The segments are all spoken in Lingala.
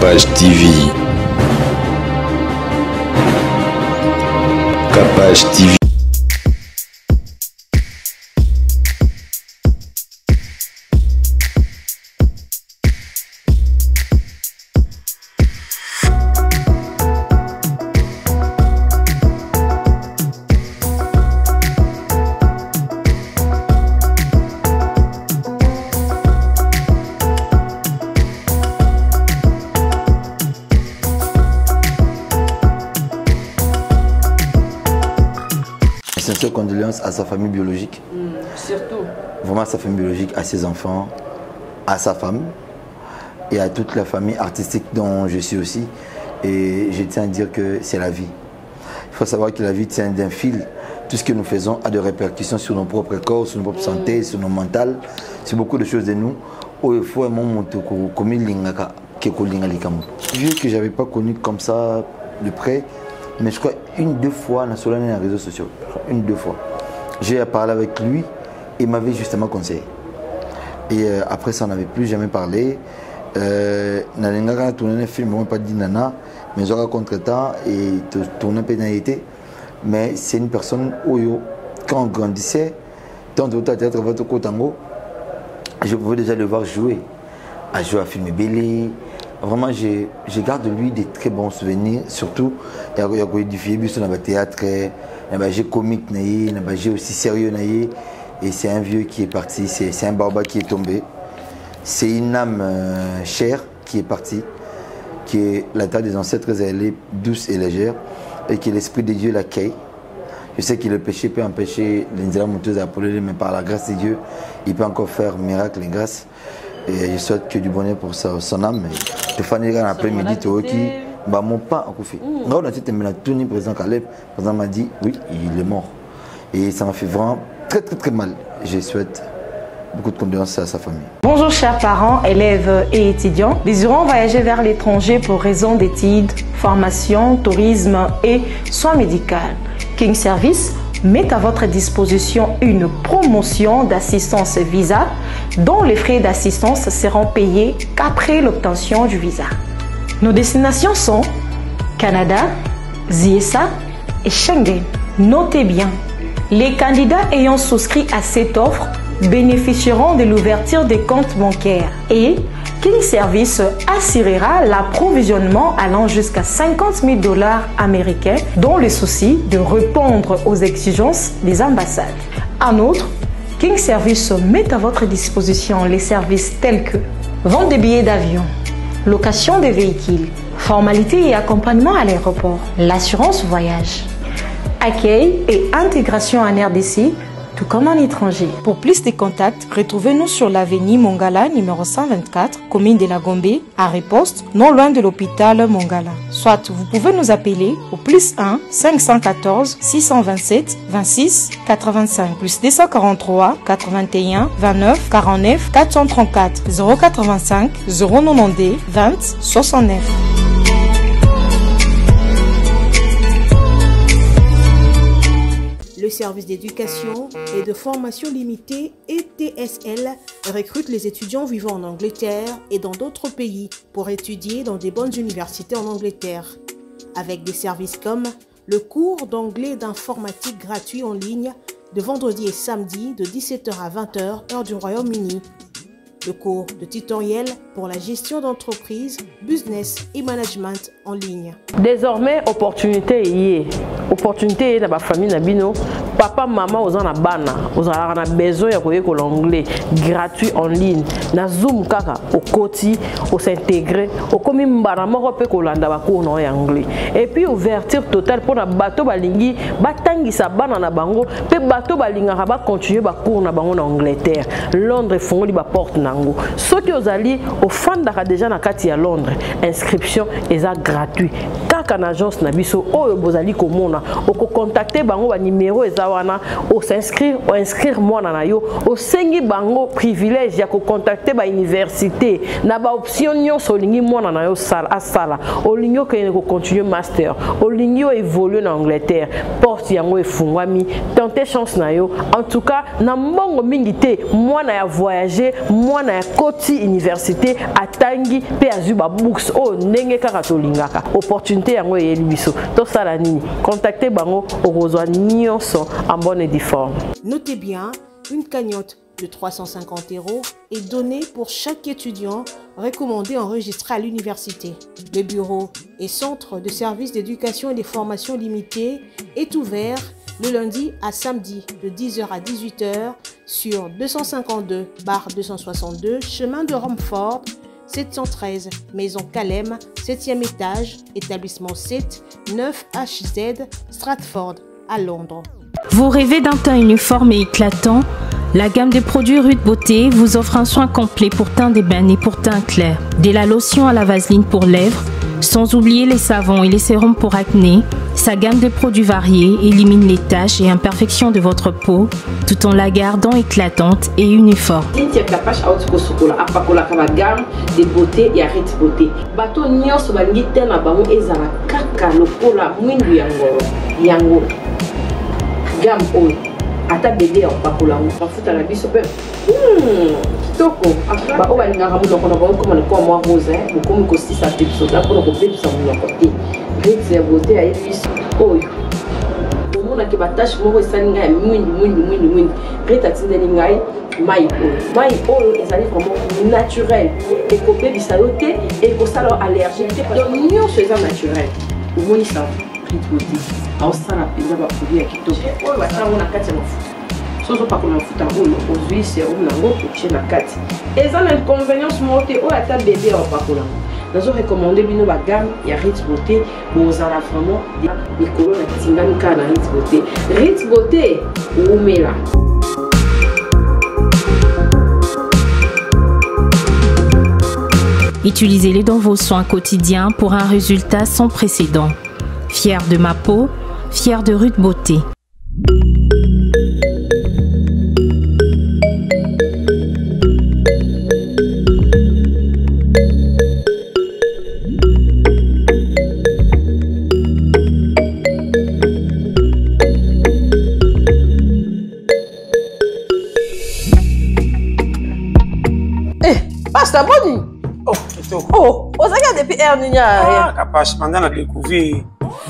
Capage TV. Capage TV. Sincères condoléances à sa famille biologique. Surtout. Vraiment à sa famille biologique, à ses enfants, à sa femme et à toute la famille artistique dont je suis aussi. Et je tiens à dire que c'est la vie. Il faut savoir que la vie tient d'un fil. Tout ce que nous faisons a des répercussions sur nos propres corps, sur notre propre santé, sur nos mentales, sur beaucoup de choses de nous. Il faut un moment vieux que je n'avais pas connu comme ça de près. Mais je crois deux fois dans les réseaux sociaux. Deux fois. J'ai parlé avec lui et il m'avait justement conseillé. Et après ça, on n'avait plus jamais parlé. Nalengaka tourné un film, on pas dit nana, mais j'aurais contre-temps et tourné pénalité. Mais c'est une personne où quand on grandissait, tant de théâtre votre Kotango, je pouvais déjà le voir jouer. À jouer à film Bélé. Vraiment, je garde de lui des très bons souvenirs. Surtout, il y a édifié sur le théâtre, j'ai comique, j'ai aussi sérieux. Et c'est un vieux qui est parti, c'est un barba qui est tombé. C'est une âme chère qui est partie, qui est la terre des ancêtres, elle est douce et légère, et que l'Esprit de Dieu l'accueille. Je sais que le péché peut empêcher les monteuses à Apollo, mais par la grâce de Dieu, il peut encore faire miracle et grâce. Et je souhaite que du bonheur pour son âme. Stéphanie, dans l'après-midi, mon pas en Koufi. Quand on a été le président Caleb, le président m'a dit oui, il est mort. Et ça m'a fait vraiment très très très mal. Je souhaite beaucoup de condoléances à sa famille. Bonjour chers parents, élèves et étudiants. Désirant voyager vers l'étranger pour raison d'études, formation, tourisme et soins médicaux. King Service met à votre disposition une promotion d'assistance visa dont les frais d'assistance seront payés qu'après l'obtention du visa. Nos destinations sont Canada, ZSA et Schengen. Notez bien, les candidats ayant souscrit à cette offre bénéficieront de l'ouverture des comptes bancaires et King Service assurera l'approvisionnement allant jusqu'à 50 000 $ américains dans le souci de répondre aux exigences des ambassades. En outre, King Service met à votre disposition les services tels que vente des billets d'avion, location des véhicules, formalités et accompagnement à l'aéroport, l'assurance voyage, accueil et intégration en RDC, tout comme en étranger. Pour plus de contacts, retrouvez-nous sur l'avenue Mongala, numéro 124, commune de la Gombe, à Riposte, non loin de l'hôpital Mongala. Soit vous pouvez nous appeler au +1 514 627 26 85, +243 81 29 49 434 085 092 20 69. Le service d'éducation et de formation limitée ETSL recrute les étudiants vivant en Angleterre et dans d'autres pays pour étudier dans des bonnes universités en Angleterre. Avec des services comme le cours d'anglais d'informatique gratuit en ligne de vendredi et samedi de 17h à 20h, heure du Royaume-Uni. Le cours de tutoriel pour la gestion d'entreprise, business et management en ligne. Désormais, opportunité y est. Opportunité dans ma famille nabino. Papa, maman, aux en a bana, aux en a besoin de l'anglais gratuit en ligne. Na Zoom kaka au côté, au s'intégrer, au commis mbarama repé kolanda ba cours en anglais. Et puis ouverture totale pour na bateau balingi, batangi sa bana na bango, pe bateau balinga ba continuer ba cours na bango en Angleterre. Londres font li ba porte nango. Ceux qui aux alliés au fan daka déjà na kati à Londres, inscription est gratuit. Kaka na agence na biso oyo bozali komona, au contacter bango ba numéro ezawana, au s'inscrire, au inscrire moi na yo, au sengi bango privilège ya ko contacter ba université na ba option nyonso lingi moi na yo sala asala, au lingo que ko continuer master, au lingo évoluer en Angleterre. porte yango efungwami tenter chance na yo. En tout cas na mbongo mingi te mwana ya voyager mwana ya koti université atangi pe azuba books o ndenge kaka tolingaka opportunité yango eyeli biso tosala nini contacter bango okozwa nyonso en bonne et due forme. Notez bien, une cagnotte de 350 € est donnée pour chaque étudiant recommandé enregistré à l'université. Le bureau et centre de services d'éducation et de formation limitée est ouvert le lundi à samedi de 10h à 18h sur 252/262 chemin de Romford, 713 Maison Calem, 7e étage, établissement 7, 9 HZ, Stratford, à Londres. Vous rêvez d'un teint uniforme et éclatant? La gamme de produits Rude Beauté vous offre un soin complet pour teint d'ébène et pour teint clair. De la lotion à la vaseline pour lèvres, sans oublier les savons et les sérums pour acné. Sa gamme de produits variés élimine les taches et imperfections de votre peau tout en la gardant éclatante et uniforme. Cynthia Kapash a gamme de beauté et Rude Beauté. Bato nyonso balingi te na bango ezala kaka lokola mwindu yango. Gamme oyo ata bébé en pakola mafuta na biso pe kitoko ba o balingaka munoko na bango comme le quoi moi rose beaucoup ko 6 à piso da pour ko pepisa munoko te Rude Beauté ya biso oyo omona ke batache moko esalinga ya mwindu Rude atindeli ngai mai oyo ezali vraiment naturel et ko pepisa yo te et ko sala allergie te donc nyonso eza naturel omoni ça Rude Beauté ausala peza ba produit ya kitoko oyo basala na kati ya mafuta sozo pa kuna mafuta oyo ozwi serum nango otie na kati eza na inconvénience moko te oyo ata bébé apakola nazo recommander bino ba gamme ya Rude Beauté bozala vraiment likolo na tingani kaka na Rude Beauté. Rude Beauté oumela. Utilisez-les dans vos soins quotidiens pour un résultat sans précédent. Fier de ma peau, fier de Rude Beauté. Pasteur Boni. Oh, vous avez depuis Erninia. Ah, Kapash, maintenant on a découvert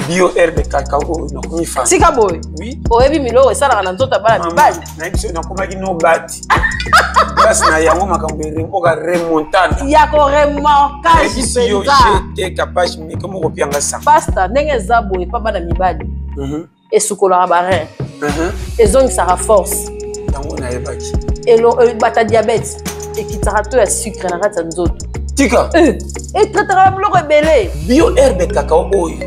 bio herbe de cacao na komi fa. Sika boy. Oui. Oh, ebi milo esala na nzota bala mibali. Na biso na komaki no bati. Grâce na yango makambere mpoka remontada. Ya ko remarquage penza. Yo je Kapash mais comme ko pianga sa. Pasteur ndenge za boy pa bana mibali. Esukola barin. Ezong sara force. Yango na yebaki. Elo bata diabète. Et qui t'arrête à sucre na kati nzoto. Tika. Et traitera blo rebelle. Bio herbe cacao oyo.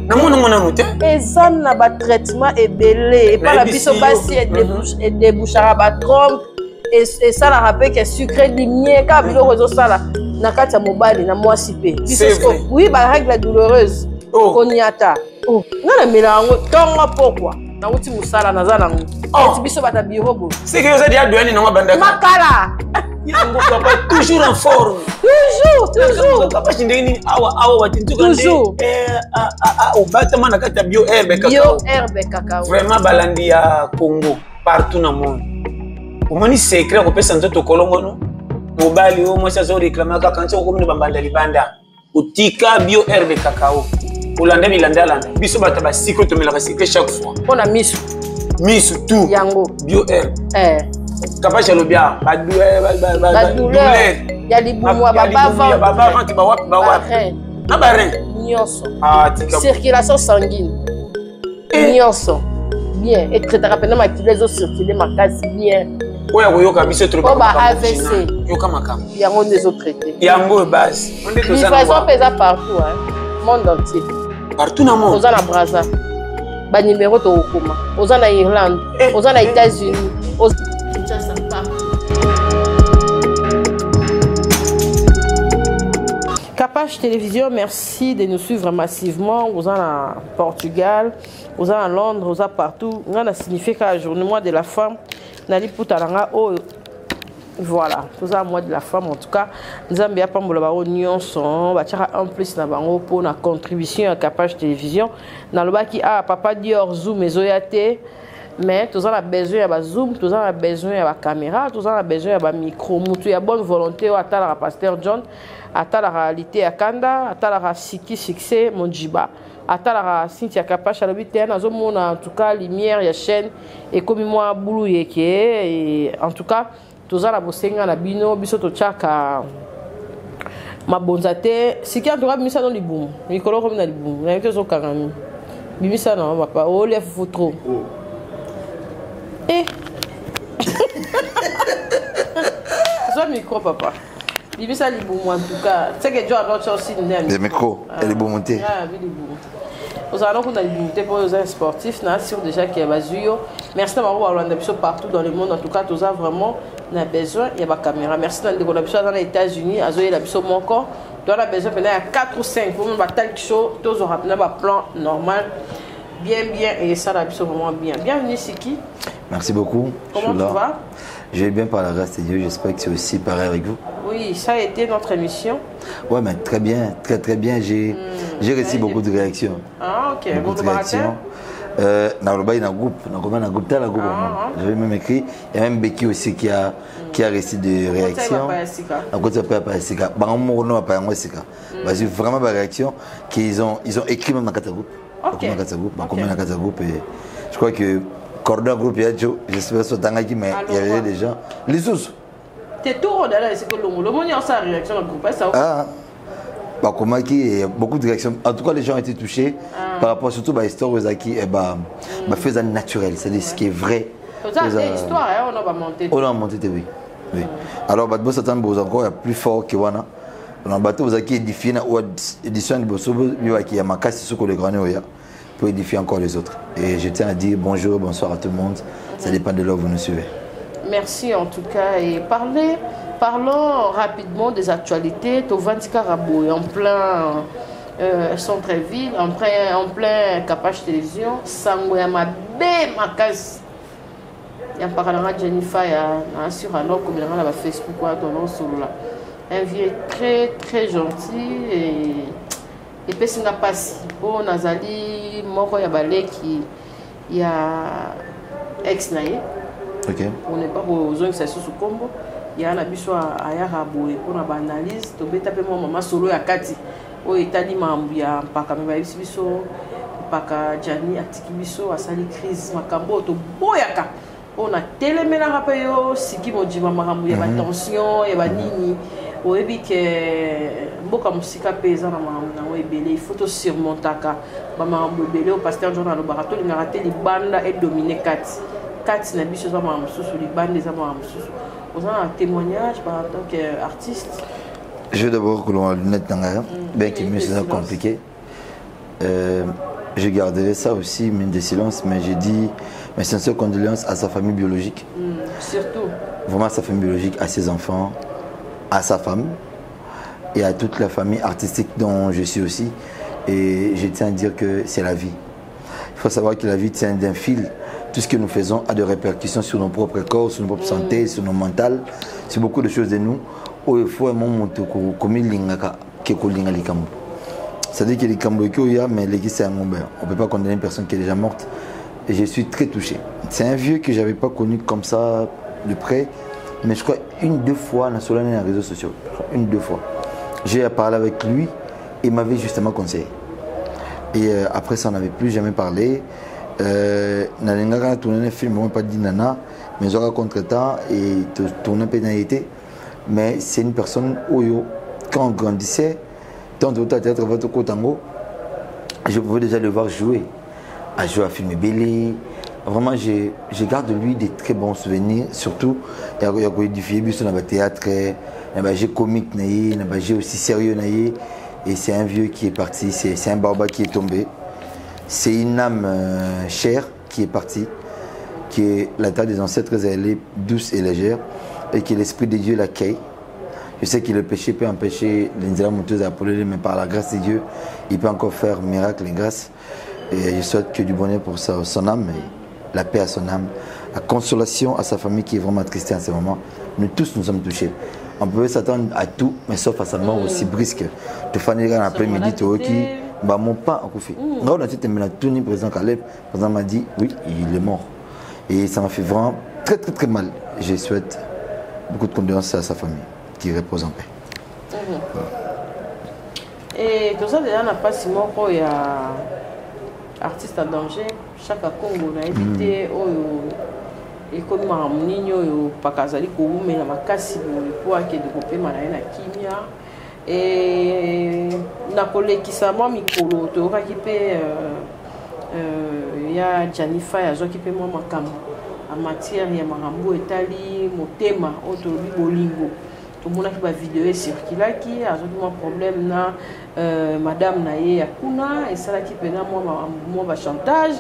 Na mona note. Ezan na ba traitement ebelé et pas la biso basi et débouchera ba trompe et ça la rappelle que sucre diminué ka bilo rezo sala na kati mobali na mwasi pe. Oui, ba règle douloureuse. Konyata. Oh, na melango tonga pourquoi? Na uti musala na zala ngo. Et biso bata biro bo. C'est que vous avez dit douane na mabanda. Makala. Yango papa toujours en forme. Toujours. Papa chindeni awa watintuka toujours. Au batama na kata bio herbe cacao. Bio herbe cacao. Vraiment balandi ya Congo partout na monde. Omoni secret ko pesa nzoto kolongo no. Mobali o mwasa zo réclamer ka kancha ko mini bambanda libanda. Utika bio herbe cacao. Olanda bilanda landa. Biso bata ba secret to melaka secret chaque fois. On a misu tout. Yango. Bio herbe. Capable de bien, ba douleur, il y a des boumous, baba qui ba wapi. Na ba rein. Nyonso. Circulation sanguine. Nyonso. Bien, et très rapidement les os circuler ma case bien. Oya koyoka biso trop ba AVC. Yoka makam. Yango des autres traités. Yango base. On est tous livraison pesa partout monde entier. Partout dans le monde. Aux na Brazza. Ba numéro to okoma. Aux na Irlande, aux na États-Unis. Kapash Télévision, merci de nous suivre massivement. Vous êtes en Portugal, vous êtes en Londres, vous êtes partout. On a signifié qu'à la journée de la femme, Nali Poutalanga, Voilà, tout ça, moi de la femme, en tout cas, nous avons bien pas mon nyonso, un plus na bango pour la contribution à Capage Télévision. Dans le bas qui a papa dit hors zoom et zoyate, mais tout ça a besoin de zoom, tout ça a besoin de caméra, tout ça a besoin de micro. Moutou y a bonne volonté à la pasteur John, à la réalité à Kanda, à la Siki succès Monjiba. Atala Cynthia Capage à l'habitude, en tout cas lumière, ya chaîne et comme moi boulou et en tout cas tout ça la bosenga na bino biso to chaka ma bonzate si qui en tout cas misa dans les boum mikolo comme dans les boum na été zo kangami bimisa non papa o lève faut trop eh ça micro papa bimisa les boum en tout cas c'est que Dieu a d'autres choses aussi les micros elle est bon montée ah oui les boum. Nous allons qu'on a limité pour les sportifs, nous sûr déjà qu'il y a besoin. Merci d'avoir partout dans le monde. En tout cas, tous a vraiment besoin. Il y a ma caméra. Merci d'avoir dans les États-Unis. Il y a mon corps. Tu as besoin de 4 ou 5 pour nous tel show. Tous auront un plan normal, bien et ça là vraiment bien. Bienvenue Siki. Merci beaucoup. Comment tu vas? Je vais bien par la grâce de Dieu. J'espère que c'est aussi pareil avec vous. Oui, ça a été notre émission. Ouais, mais très bien, très bien. J'ai reçu beaucoup de réactions. Ah, ok. Beaucoup de réactions. Dans le groupe, j'avais même écrit. Il y a même Becky aussi qui a reçu des réactions. Vraiment des réactions qu'ils ont écrit même dans le groupe. Je crois que Cordon Groupe, j'espère que c'est mais il y avait des gens. Les sous. T'es tout rond là, c'est que le monde y a sa réaction dans le groupe. Ah, bah comment il y a beaucoup de réactions. En tout cas, les gens ont été touchés par rapport surtout à l'histoire aux acquis et faisant naturel, c'est-à-dire ce qui est vrai. C'est histoire, on a monté. On a monté, oui. Alors, bah ça tombe encore plus fort que Wana. On a battu aux acquis édifiés ou édition de Bosobo, qui a ma casse sur le grand pour édifier encore les autres. Et je tiens à dire bonjour, bonsoir à tout le monde. Ça dépend de là où vous nous suivez. Merci en tout cas et parlons rapidement des actualités. Tovandi Karabou en plein centre-ville, en plein Capage Télévision, Sangoyama B Makas. Il y a un parlant de Jennifer sur un autre comme il y a Facebook ou un vieux très gentil et puis c'est pas si bon Nazali moko ya balé qui il y a ex naïe. Ok. On n'est pas besoin que ça soit sous combo. Il y a un abisso à Yaraboué pour la analyse. Tu peux taper mon maman solo à Kati. Au Italie, Mambia, Paka Mebaïbiso, Paka Jani, Atikibiso, à Sali Crise, Makambo, to Boyaka. On a tellement de rappels, Siki Modjima Maramou, il y a la tension, il y a Nini. Au Ebi que beaucoup de musique paysanne na Webele, il faut aussi surmonter ka Maramou Belé au pasteur John le barato, il a raté les bandes et dominé Kati. Kati na biso za Maramoussou, les bandes des Maramoussou. Vous avez un témoignage en tant qu'artiste? Je veux d'abord que l'on a lunette dans la bien que c'est compliqué. Je garderai ça aussi, mine de silence, mais j'ai dit mes sincères condoléances à sa famille biologique. Surtout. Vraiment à sa famille biologique, à ses enfants, à sa femme et à toute la famille artistique dont je suis aussi. Et je tiens à dire que c'est la vie. Il faut savoir que la vie tient d'un fil. Tout ce que nous faisons a des répercussions sur nos propres corps, sur nos propres santé, sur nos mentales, sur beaucoup de choses de nous. Il faut un moment comme il c'est-à-dire que les Cambodgiens, mais les c'est un moment. On ne peut pas condamner une personne qui est déjà morte. Et je suis très touché. C'est un vieux que je n'avais pas connu comme ça de près. Mais je crois deux fois dans les réseaux sociaux. Deux fois. J'ai parlé avec lui et il m'avait justement conseillé. Et après ça, on n'avait plus jamais parlé. Nalengaka tourné un film, on pas dit nana, mais j'aurai contre-temps et tourné pénalité. Mais c'est une personne où quand on grandissait, tant de théâtre votre Kotango, je pouvais déjà le voir jouer, à jouer à film Bélé. Vraiment, je garde de lui des très bons souvenirs. Surtout, il y a édifié dans le théâtre, j'ai comique, j'ai aussi sérieux. Et c'est un vieux qui est parti, c'est un barba qui est tombé. C'est une âme chère qui est partie, qui est la terre des ancêtres, elle est douce et légère, et que l'Esprit de Dieu l'accueille. Je sais que le péché peut empêcher l'Inzala monteuse à Apollo, mais par la grâce de Dieu, il peut encore faire miracle et grâce. Et je souhaite que du bonheur pour son âme, et la paix à son âme, la consolation à sa famille qui est vraiment triste en ce moment. Nous tous nous sommes touchés. On pouvait s'attendre à tout, mais sauf à sa mort aussi brisque. Tu fais un après-midi, tu qui bah mon pas en couffé. Là, on a été le président Caleb. Le président m'a dit oui, il est mort. Et ça m'a fait vraiment très très très mal. Je souhaite beaucoup de condoléances à sa famille, qui repose en paix. Et tout ça, déjà, n'a pas si mort il y a artiste en danger. Chaque Congo, on a évité. Et comme Maramouninho, Pakazali, mais la makasi pour que développer malade na kimia et na collègue qui ça moi mikolo to qui peut ya Janifa ya zo qui peut moi makam en matière ya marambo etali motema autobi bolingo tout le monde qui va vidéo circuler qui a un problème na madame na ye akuna et ça qui peut na moi ba chantage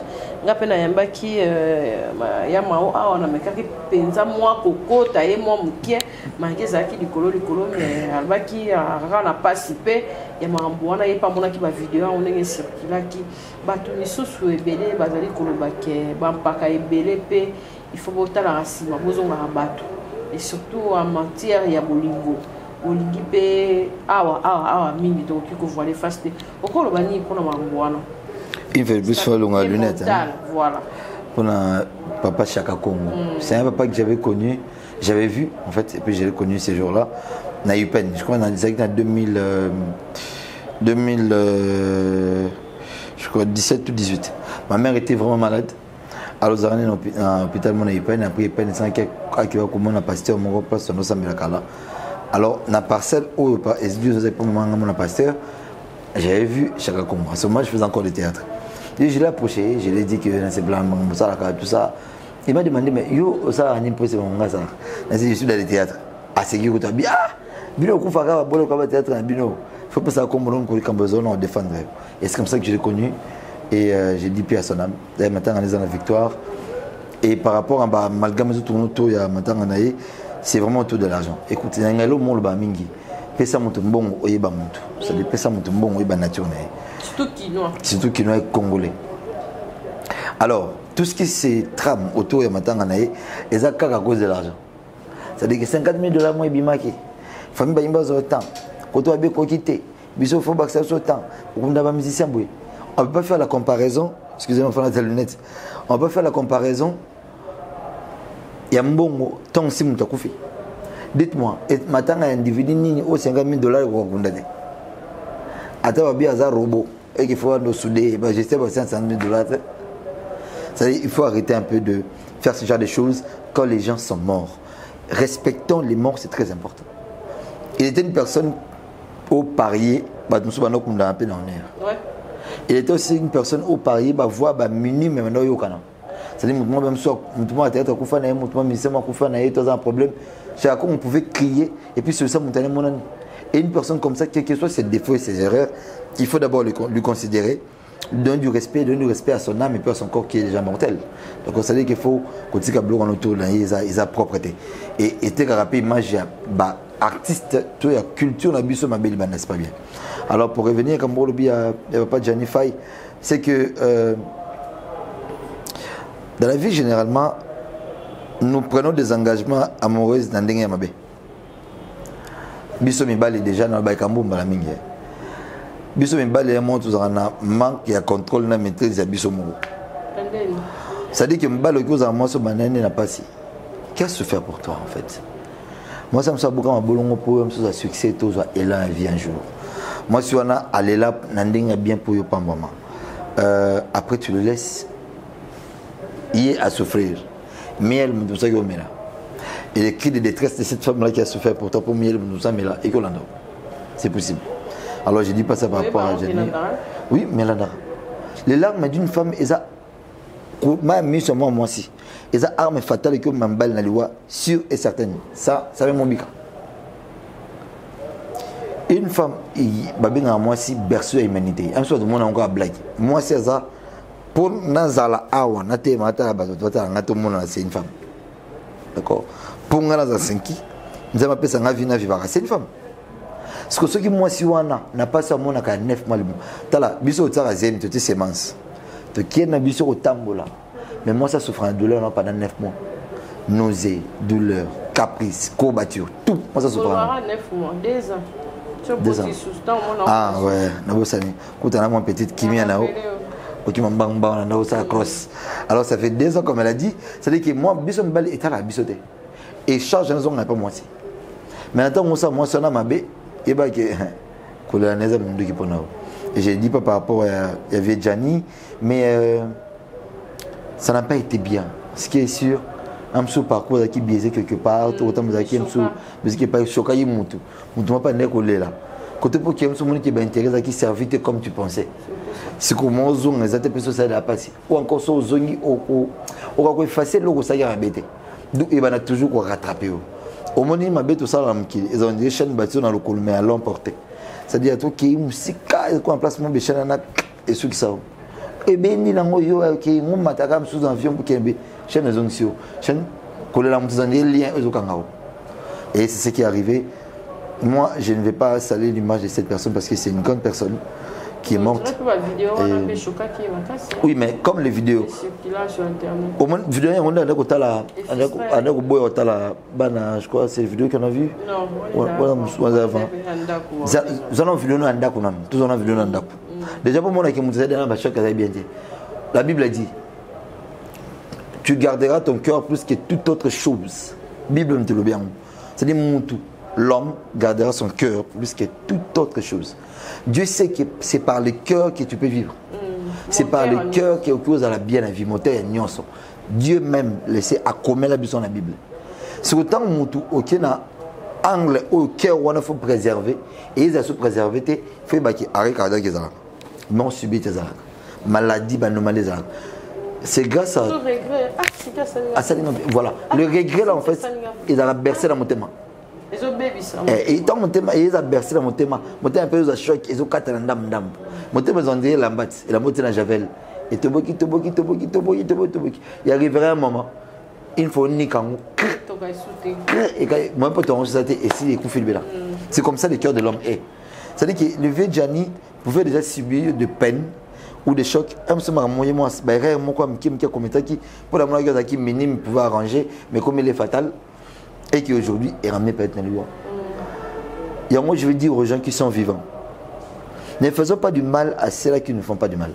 ngapena yamba qui ya mao a on a meka qui penza moi kokota et moi mukie mangeza qui likolo mais alba qui na participer ya mambo wana ye pa mona qui va vidéo on est circuler qui batu misusu ebele bazali koloba ke bampaka ebele pe il faut botala rasima bozonga batu et surtout en matière il y a bolingo bolingi pe awa mingi donc il faut voir les fastes encore le bani pour na mangwana il fait plus faire longue lunette voilà pour papa Chaka Congo c'est un papa que j'avais connu j'avais vu en fait et puis je l'ai connu ces jours-là na Yupen je crois dans les années 2000 je crois 17 ou 18 ma mère était vraiment malade. Alors, on a l'hôpital, on a eu peine, après, peine, c'est un pasteur, mon place, on a alors, dans la parcelle où mon pasteur, j'avais vu Chaka Congo. À ce moment, je faisais encore du théâtre. Et je l'ai approché, je lui ai dit que c'est blanc, tout ça. Il m'a demandé, mais yo, ça a un imposé, mon gars, ça. Je suis dans le théâtre. À ce qui est bien, Bino, Koufaka, Bolo, théâtre, Bino. Il faut pas ça comme on besoin de défendre. Et c'est comme ça que je l'ai connu. Et j'ai dit paix à son âme. D'ailleurs, maintenant, on est dans la victoire. Et par rapport à Malgré tout il y a maintenant, c'est vraiment autour de l'argent. Écoutez, il y a un monde qui mingi. Pesa mon bon ou yeba mon tout. Ça dit pesa mon bon ou yeba nature. Surtout qui est congolais. Alors, tout ce qui se trame autour de maintenant, c'est à cause de l'argent. C'est-à-dire que 50 000 $, moi, bimaki. Famille Baïmba, sur le temps. Quand on a bien quitté, Bissot, faut baxer sur le temps. On a un musicien, oui. On ne peut pas faire la comparaison, excusez-moi, faire la lunette. On ne peut pas faire la comparaison. Il y a un bon temps si vous avez fait. Dites-moi, maintenant, un individu qui a 50 000 $, vous condamner. Attends, il y a un robot et qu'il faut nous souder. Je sais pas, 500 000 $. C'est-à-dire qu'il faut arrêter un peu de faire ce genre de choses quand les gens sont morts. Respectons les morts, c'est très important. Il était une personne au parier, nous sommes un peu dans l'air. Il était aussi une personne au Paris, voix muni, mais maintenant il y a un c'est-à-dire que même soit, on un problème. Chaque on pouvait crier, et puis c'est ça, et une personne comme ça, quel que soit ses défauts et ses erreurs, il faut d'abord lui considérer, donner du respect à son âme et puis à son corps qui est déjà mortel. Donc ça veut dire qu'il faut continuer à bloquer en autour, il a propreté. Et tu as rappelé image, artiste, toute la culture, la biso, ma belle, n'est-ce pas bien. Alors pour revenir, comme on dit, il n'y a pas de Janify, c'est que dans la vie, généralement, nous prenons des engagements amoureux dans des gens. Biso Mibali est déjà dans le Baïkambo, Mbalaming. Biso Mibali est un manque de contrôle, de maîtrise de Biso Mourou. C'est-à-dire que Mbali est un manque de passé. Qu'est-ce que tu fais pour toi en fait? Moi, ça me semble beaucoup pour un succès, tout ça, et là, elle vient un jour. Moi, si on a allé là, Nanding bien pour eux, pas maman. Après, tu le laisses. Il est à souffrir. Mais elle me dit ça, là. Et les cris de détresse de cette femme-là qui a souffert pour toi, pour Miel, me dit ça, mais là, et qu'on l'endort. C'est possible. Alors, je dis pas ça par rapport à Jenny. Oui, mais là, les larmes d'une femme, elles ont mis sur moi aussi. Elles ont arme fatale que ma balle n'a pas sûre et certaine. Ça va mon bica. Une femme, moi aussi, berceau à l'humanité. Un soir, de monde encore à blague. Moi, c'est ça. Pour Nazala Awa, c'est une femme. D'accord? Pour Nazala Senki, nous avons appelé ça c'est une femme. Parce que ceux qui moi si on n'a pas ça mon à 9 mois. Tala, biso tsara zemi te semence. Te qui na biso au tambola. Mais moi ça souffre de douleur pendant 9 mois. Nausée, douleur, caprice, courbature, tout. Moi, ça se prend. 9 mois, 2 ans. 2 ans. Ah ouais, quand on a mon petite Kimi à Nao, alors ça fait 2 ans comme elle a dit, c'est-à-dire que moi, je suis est à la bisoté. Et charge de raison n'a pas moi aussi. Mais attends, moi, ça n'a ma bé, et bah que la neige me dit pour nous. Et je dis pas par rapport à Viedjani, mais ça n'a pas été bien. Ce qui est sûr, un sou parcours qui biaisé quelque part, autant que qui sou, mais ce qui est pas choqué, mutu pas né collé là. Côté pour qui est qui est intéressé qui servit comme tu pensais. C'est comment on zone les autres personnes ça a passé. Ou encore ça zone au quoi effacer le ça y a embêté. Donc il va toujours quoi rattraper. Au moment où ma bête ça là ils ont des chaînes bâties dans le col mais à l'emporter. C'est-à-dire toi qui musique quoi en place mon béchana na et ceux qui ça. Et ben ni lango yo qui on mataka sous avion pour kembe chaîne zone sio. Chaîne coller la montée dans les liens aux kangao. Et c'est ce qui est arrivé. Moi, je ne vais pas saluer l'image de cette personne parce que c'est une grande personne qui est morte. Oui, mais comme les vidéos. Au moins, vidéo, on a je crois, c'est les vidéos qu'on a vues. Non, déjà, pour moi, la Bible a dit tu garderas ton cœur plus que toute autre chose. La Bible me dit le bien. C'est-à-dire, l'homme gardera son cœur plus que toute autre chose. Dieu sait que c'est par le cœur que tu peux vivre. C'est par le cœur qui oppose à la bien la vie. Dieu même laissé à commettre la buisson dans la Bible. C'est autant que angle au cœur où il faut préserver et ils ont préservé il faut arrêter non subir tes maladie normale. C'est grâce à voilà le regret là en fait ils ont bercé dans mon thème. Et tant mon thème ils ont bercé dans mon thème un peu de choc ils ont quatre ndam mon thème ils ont dit lambat et la moitié dans javel et toboki il arriverait un moment il faut ni quand et moi pas ton société et si les coups filmés là c'est comme ça le cœur de l'homme est. C'est-à-dire que le vieux Gianni pouvait déjà subir de peine ou des chocs. Pour la moitié qui minime pouvait arranger, mais comme il est fatal et qui aujourd'hui est ramené par être loi. Et moi je veux dire aux gens qui sont vivants, ne faisons pas du mal à ceux-là qui ne font pas du mal.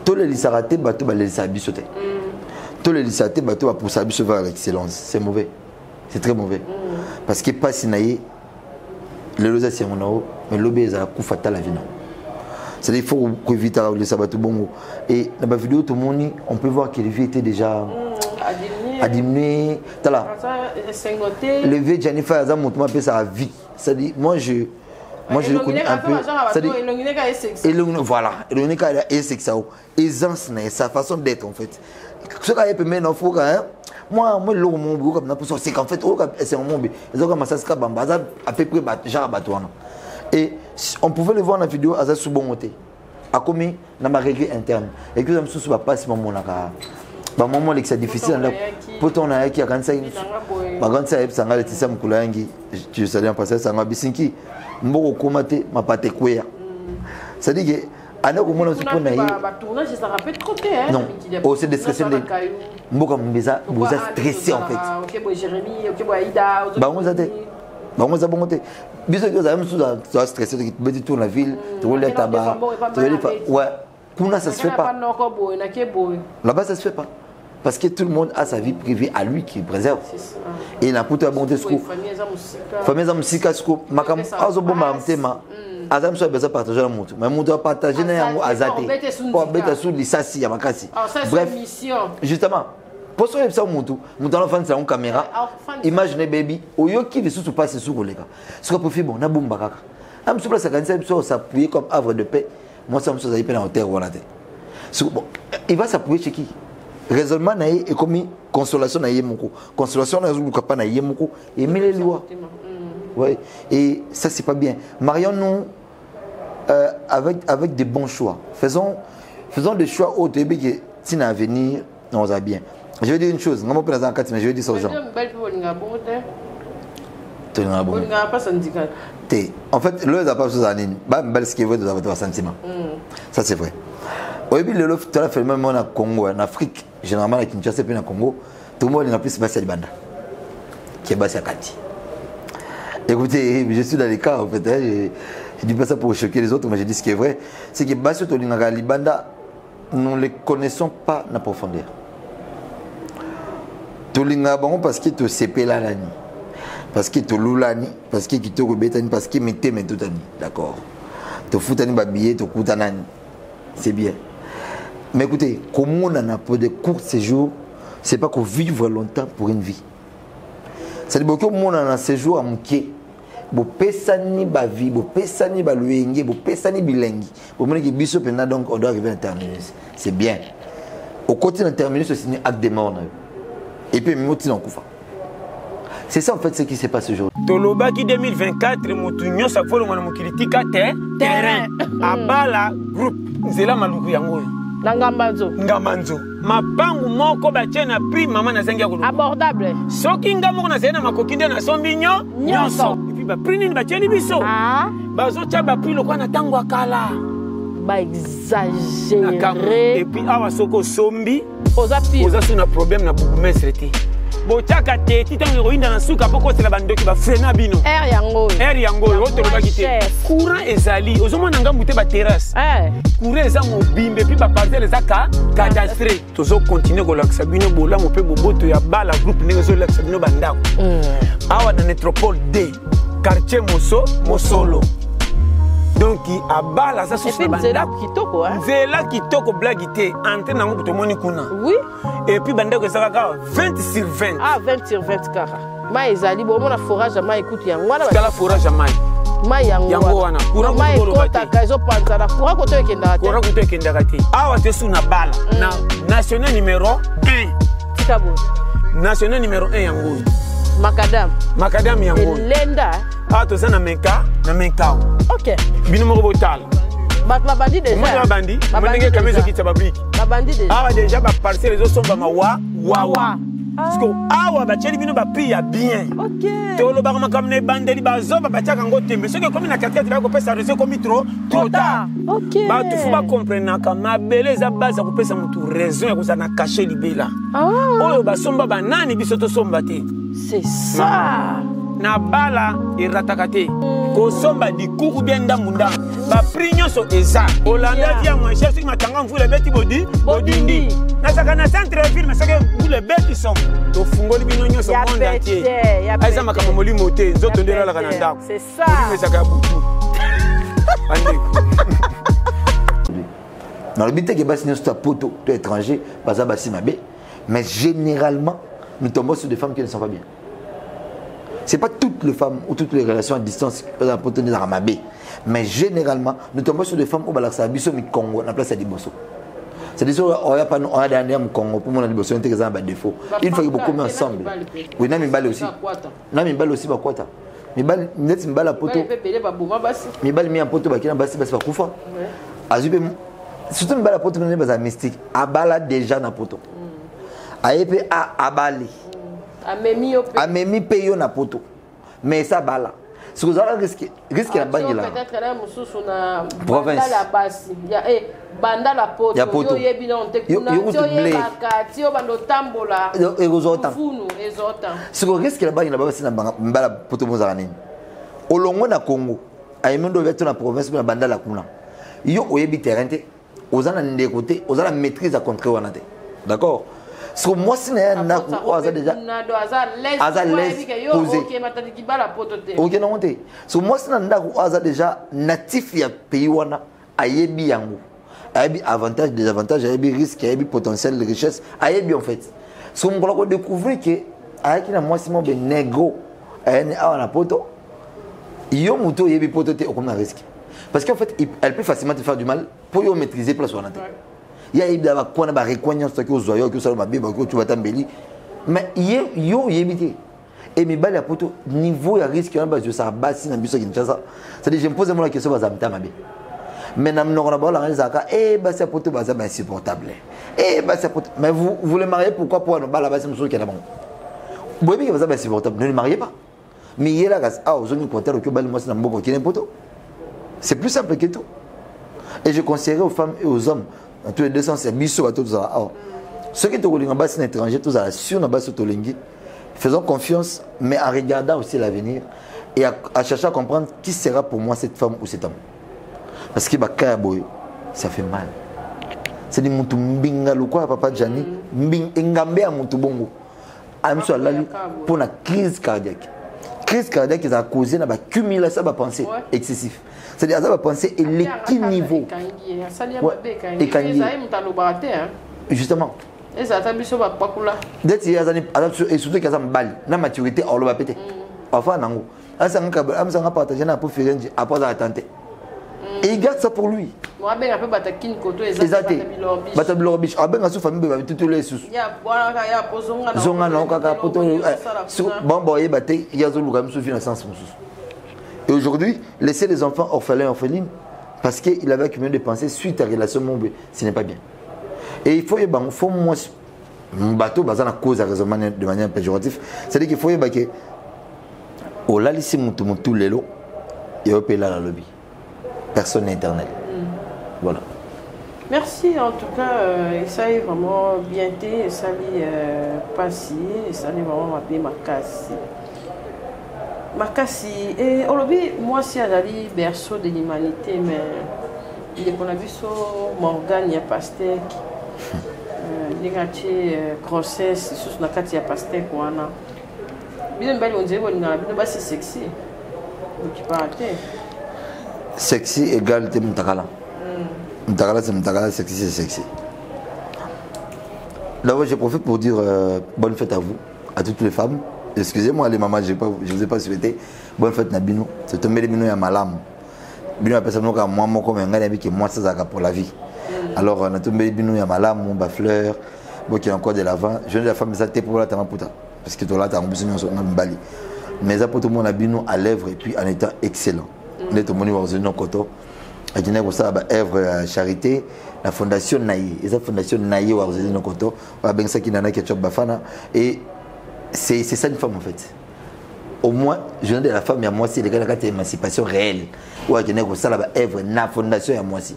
Tous les lissaratés, bateau les lissabisotés. Tous les lissaratés, bateau pour s'abuser vers l'excellence. C'est mauvais. C'est très mauvais. Parce que pas sinaïe. Le losa c'est mon haut, mais l'obé est un coup fatal à la vie. C'est-à-dire qu'il faut éviter le sabbat bongo. Et dans ma vidéo, tout le monde, on peut voir que les vies étaient déjà à diminuer. Le vieux Jennifer Azam montre peu ça vie. C'est-à-dire, moi je le connais un peu. C'est-à-dire, voilà, et c'est ça. Aisance, sa façon d'être en fait. Ce qu'il peut mettre en faux, moi le mon bureau comme pour c'est qu'en fait c'est un monde ils ont comme ça c'est bamba à peu près genre batouana et on pouvait le voir dans la vidéo à ça sous bon côté à commis dans ma règle interne et que ça me sous pas si moment là bah moment là que c'est difficile là pour ton là qui a 45 bah quand ça ça ngale tisa mkula yangi tu sais bien passer ça ngabisinki mboko komate mapate kwea ça dit que alors comment on se prend tournage ça rappelle trop hein non oh c'est déstressé mboka mbeza boza stressé en fait OK bon Jérémy OK bon Aïda bah on za bongote biso que ça même sous stressé tu peux tout la ville tu roules les tabac tu veux ouais kuna ça se fait pas là-bas ça se fait pas parce que tout le monde a sa vie privée à lui qui préserve et il a pour toi bonté sco famille za musika sco makam azo bomba mtema Azam soit besoin de partager le monde. Mais on doit partager n'importe azate. Pour mettre sous l'issassi ya makasi. Bref, justement, pour ce que ça monte, monte en fan c'est une caméra. Imaginez baby, au yo qui veut sous passer sous les gars. Ce qu'on peut faire bon, na bomba kaka. Am sous place 55 sur s'appuyer comme havre de paix. Moi ça me soit aller en terre ou en terre. Bon, il va s'appuyer chez qui? Raisonnement naïe et comme consolation naïe moko. Consolation naïe ou pas naïe moko et mille les lois. Ouais, et ça c'est pas bien. Marions-nous avec des bons choix. Faisons des choix au début qui si à venir, on va bien. Je vais dire une chose, non pas dans 4 mais je vais dire ça aux gens. En fait, le n'a pas chose à nîmes. Bah, ce qui veut de avoir sentiment. Ça c'est vrai. Au début, le tu as fait même au Congo, en Afrique, généralement à Kinshasa et puis au Congo, tout le monde est plus passé à Banda. qui est basse à Kati. Écoutez, je suis dans les cas en fait, hein, je dis pas ça pour choquer les autres, mais je dis ce qui est vrai, c'est que basse Tolinga Libanda, nous ne les connaissons pas en profondeur. Tolinga bon parce que tu CP là l'année, parce que tu loulani, parce que tu rebetani, parce que tu mets tout l'année, d'accord. Tu foutani babillet, tu coutanani, c'est bien. Mais écoutez, comme on a pour des courts séjours, c'est pas qu'on vivre longtemps pour une vie. C'est-à-dire que on a un séjour à Mouké, bo pesani ba vie, bo pesani ba luengi, bo pesani bilengi. Bo moni ki biso pena donc on doit arriver à terminus. C'est bien. Au côté d'un terminus c'est signé acte de mort. Et puis moti non kufa. C'est ça en fait ce qui s'est passé aujourd'hui. Toloba qui 2024 motunyo sa folo ngana mokilitika terrain. Abala groupe nzela maluku yango. Ngamanzo. Mapangu moko batie na prix maman na zangia kolo. Abordable. Soki ngamo na zena makokinde na sombinyo nyonso. Et puis ba prix nini batie ni biso. Bazo tia ba prix lokwa na tango akala. Ba exagéré. Et puis awa soko sombi. Oza suna problème na bourgmestre te. Bochaka te titango roinda na suka poko tela bandoki ba frena bino. Air yango roto loba kite. Courant ezali ozomona ngambu te ba terrasse. Courant eza mobimbe puis ba parcelle ezaka cadastre. Tozo continuer ko laksa bino bola mo pe boboto ya bala groupe ndenge zo laksa bino bandako. Awa na métropole D quartier Mosolo. Donc à bala ça sous nzela kitoko hein. Nzela kitoko blague te ante na nguto moni kuna. Oui. Et puis bandako ezaka 20 sur 20. Ah 20 sur 20 kara. Ma ezali bo mona forage ma écoute yango wana. Kala forage mai. Ma yango wana. Courant ko lo bati. Kazo panza na courant ko to ekenda te. Courant ko to ekenda te. Awa te suna bala. Na national numéro 1. Tikabo. National numéro 1 yango. Macadam yango. Lenda. Ah to ça na menka. OK. Bino mo botal. Ba bandi déjà. Moi ba bandi. Moi ndenge kamezo ki tababrik. Ba bandi déjà. Ah déjà ba parcelle les autres sont ba mawa. Parce que awa ba tcheli bino ba prix ya bien. OK. To lo ba comme ne bandeli ba zo ba tia kango tembe. Ce que comme na 4 ba ko pesa reso comme trop tard. OK. Ba tu faut pas comprendre ka ma belle za base ko pesa mutu raison ya ko ça na cacher libela. Oyo ba somba ba nani biso to somba te. C'est ça. Na bala iratakate. Ko somba di ku ou bien ndamunda. Ba prix nyonso eza. Olanda via moins cher sur matanga mvule beti bodindi. Na saka na centre ville mais saka mvule beti som. To fungoli bino nyonso monde entier. Aiza makamo molimo te nzoto ndela la kananda. C'est ça. Molimo saka butu. Dans le but que basi nous ta poto to étranger basa basi mabe mais généralement nous tombons sur des femmes qui ne sont pas bien. C'est pas toutes les femmes ou toutes les relations à distance qui ont poto des armabé mais généralement nous tombons sur des femmes au balaksa biso mi Congo na place à Diboso. C'est-à-dire on a pas on a dernier au Congo pour mon Diboso intérêt ça ba défaut. Il faut que beaucoup ensemble. Oui na mi balle aussi. Na mi balle aussi ba kwata. Mi balle net mi balle à poto. Mi balle mi en poto ba kina basi ba kufa. Azube surtout mi balle à poto na ba mystique. Abala déjà na poto. Ayepe a abali. Amemi payo na poto. Mais ça bala. Ce que vous avez risque la banque là. Peut-être là mususu na province la basi. Ya banda la poto. Yo yebi na onte kuna. Yo bakati yo bando tambola. Ezota. Funu ezota. Ce que risque la banque là basi na mbala poto mozara nini. Olongo na Congo. Ayemendo veto na province na banda la kuna. Yo oyebi terrain te. Ozana ndékoté, ozana maîtrise à contrer wana te. D'accord? Parce que moi, si je suis déjà à l'aise posé. Ok, non, so moi, si je suis déjà natif du pays, ayebi yango. Ayebi avantage, désavantage, ayebi risque, ayebi potentiel de richesse, ayebi en fait. So on découvrir que ayebi na moi si mon négro, ayebi na poto, yo muto ayebi poto te comme un risque. Parce qu'en fait, elle peut facilement te faire du mal pour yo maîtriser place wana te. Il y a des gens qui ont reconnaissance que vous avez que ça va bien que tu vas t'embellir mais yo yebité et mes balles à poto niveau ya risque on base ça basi na biso Kinshasa c'est-à-dire je me pose moi la question baza mta mabe mais na mnona ba la zaka basi à poto baza insupportable basi à poto mais vous le mariez pourquoi pour no bala basi muso qui est là bon boy bien baza insupportable ne le mariez pas mais il là aux autres côté que balle moi na mboko qui n'est poto c'est plus simple que tout et je conseillerais aux femmes et aux hommes dans tous les deux sens c'est biso à tous ça ceux qui te roulent en bas c'est étranger tous à sur na bas to lengi Faisons confiance, mais en regardant aussi l'avenir et à chercher à comprendre qui sera pour moi cette femme ou cet homme. Parce que ça fait mal. C'est des mutu mbinga quoi papa Gianni, ngambe à mutu bongo. Amso alali pour la crise cardiaque. Crise cardiaque qui a causé na ba cumulation ba pensée excessif. C'est-à-dire ça va penser et l'équilibre niveau. Justement. Et ça t'a mis sur ma pakula. D'être et surtout qu'il y a une balle, la maturité, on va péter. Enfin, non. Amsanga partagé na pour faire après la tenter. Et il garde ça pour lui. Moi ben un peu batakin koto exact. Batabilorbish. Ah ben asu famille ba tout les sous. Ya voilà ya pozonga na. Zonga na kaka poto. Bon boy baté il y a zolu comme sous finance. Et aujourd'hui, laisser les enfants orphelins orphelines parce qu'il avait accumulé des pensées suite à la relation mobile, ce n'est pas bien. Et il faut moins un bateau basé la cause à raisonnement de manière péjorative. C'est-à-dire qu'il faut que au lalissi mutu lelo et au la lobby. Personne n'est éternel. Voilà. Merci en tout cas, ça est vraiment bien été, ça est passé, ça est vraiment bien marqué. Makasi et aujourd'hui moi si azali berceau de l'humanité mais il est qu'on a vu sur Morgan il y a pastèque négati grossesse sous na kati ya pastèque wana bien belle on dirait on a c'est sexy tu peux arrêter sexy égale te mutakala mutakala c'est mutakala sexy c'est sexy. D'abord je profite pour dire bonne fête à vous, à toutes les femmes. Excusez-moi les mamans, je ne vous ai pas souhaité. Bonne fête Nabino. C'est tombé les Bino ya malam. Bino a personne comme moi comme un gars qui moi ça zaka pour la vie. Alors on a tombé les Bino ya malam, mon bafleur, bon qui a encore de l'avant. Je dis la femme ça t'es pour la tamaputa parce que toi là tu as besoin de bali. Mais ça pour tout le monde Nabino à l'œuvre et puis en étant excellent. Net au moni wazo non koto. A dîner pour ça ba œuvre charité, la fondation Naïe. Et la fondation Naïe wazo non koto, ba ben ça qui nana ketchup bafana et c'est ça une femme en fait. Au moins, je dis de la femme, il y a moi aussi, les gars, il émancipation réelle. Ou à Genève, ça là-bas, œuvre, la fondation, il y a moi aussi.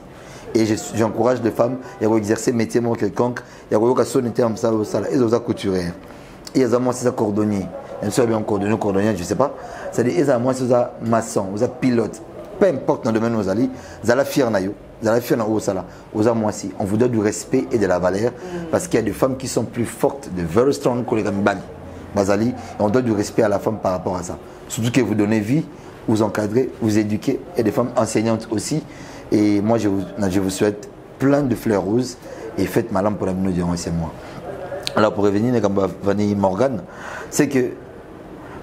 Et j'encourage les femmes, il y a exercer métier moi quelconque, il y a que son était comme ça, ils ont couturière. Il y a moi c'est ça cordonnier. Il y a bien cordonnier, je ne sais pas. C'est-à-dire, il y a moi c'est ça maçon, vous êtes pilote. Peu importe dans le domaine où vous allez, vous allez fier nayo. Vous allez fier nayo ça là. Vous avez moi aussi. On vous donne du respect et de la valeur parce qu'il y a des femmes qui sont plus fortes, de very strong que les Gambani. Bazali, on donne du respect à la femme par rapport à ça. Surtout que vous donnez vie, vous encadrez, vous éduquez. Il y a des femmes enseignantes aussi. Et moi, je vous souhaite plein de fleurs roses et faites malin pour la minute durant ces mois. Alors, pour revenir à Vanille Morgan, c'est que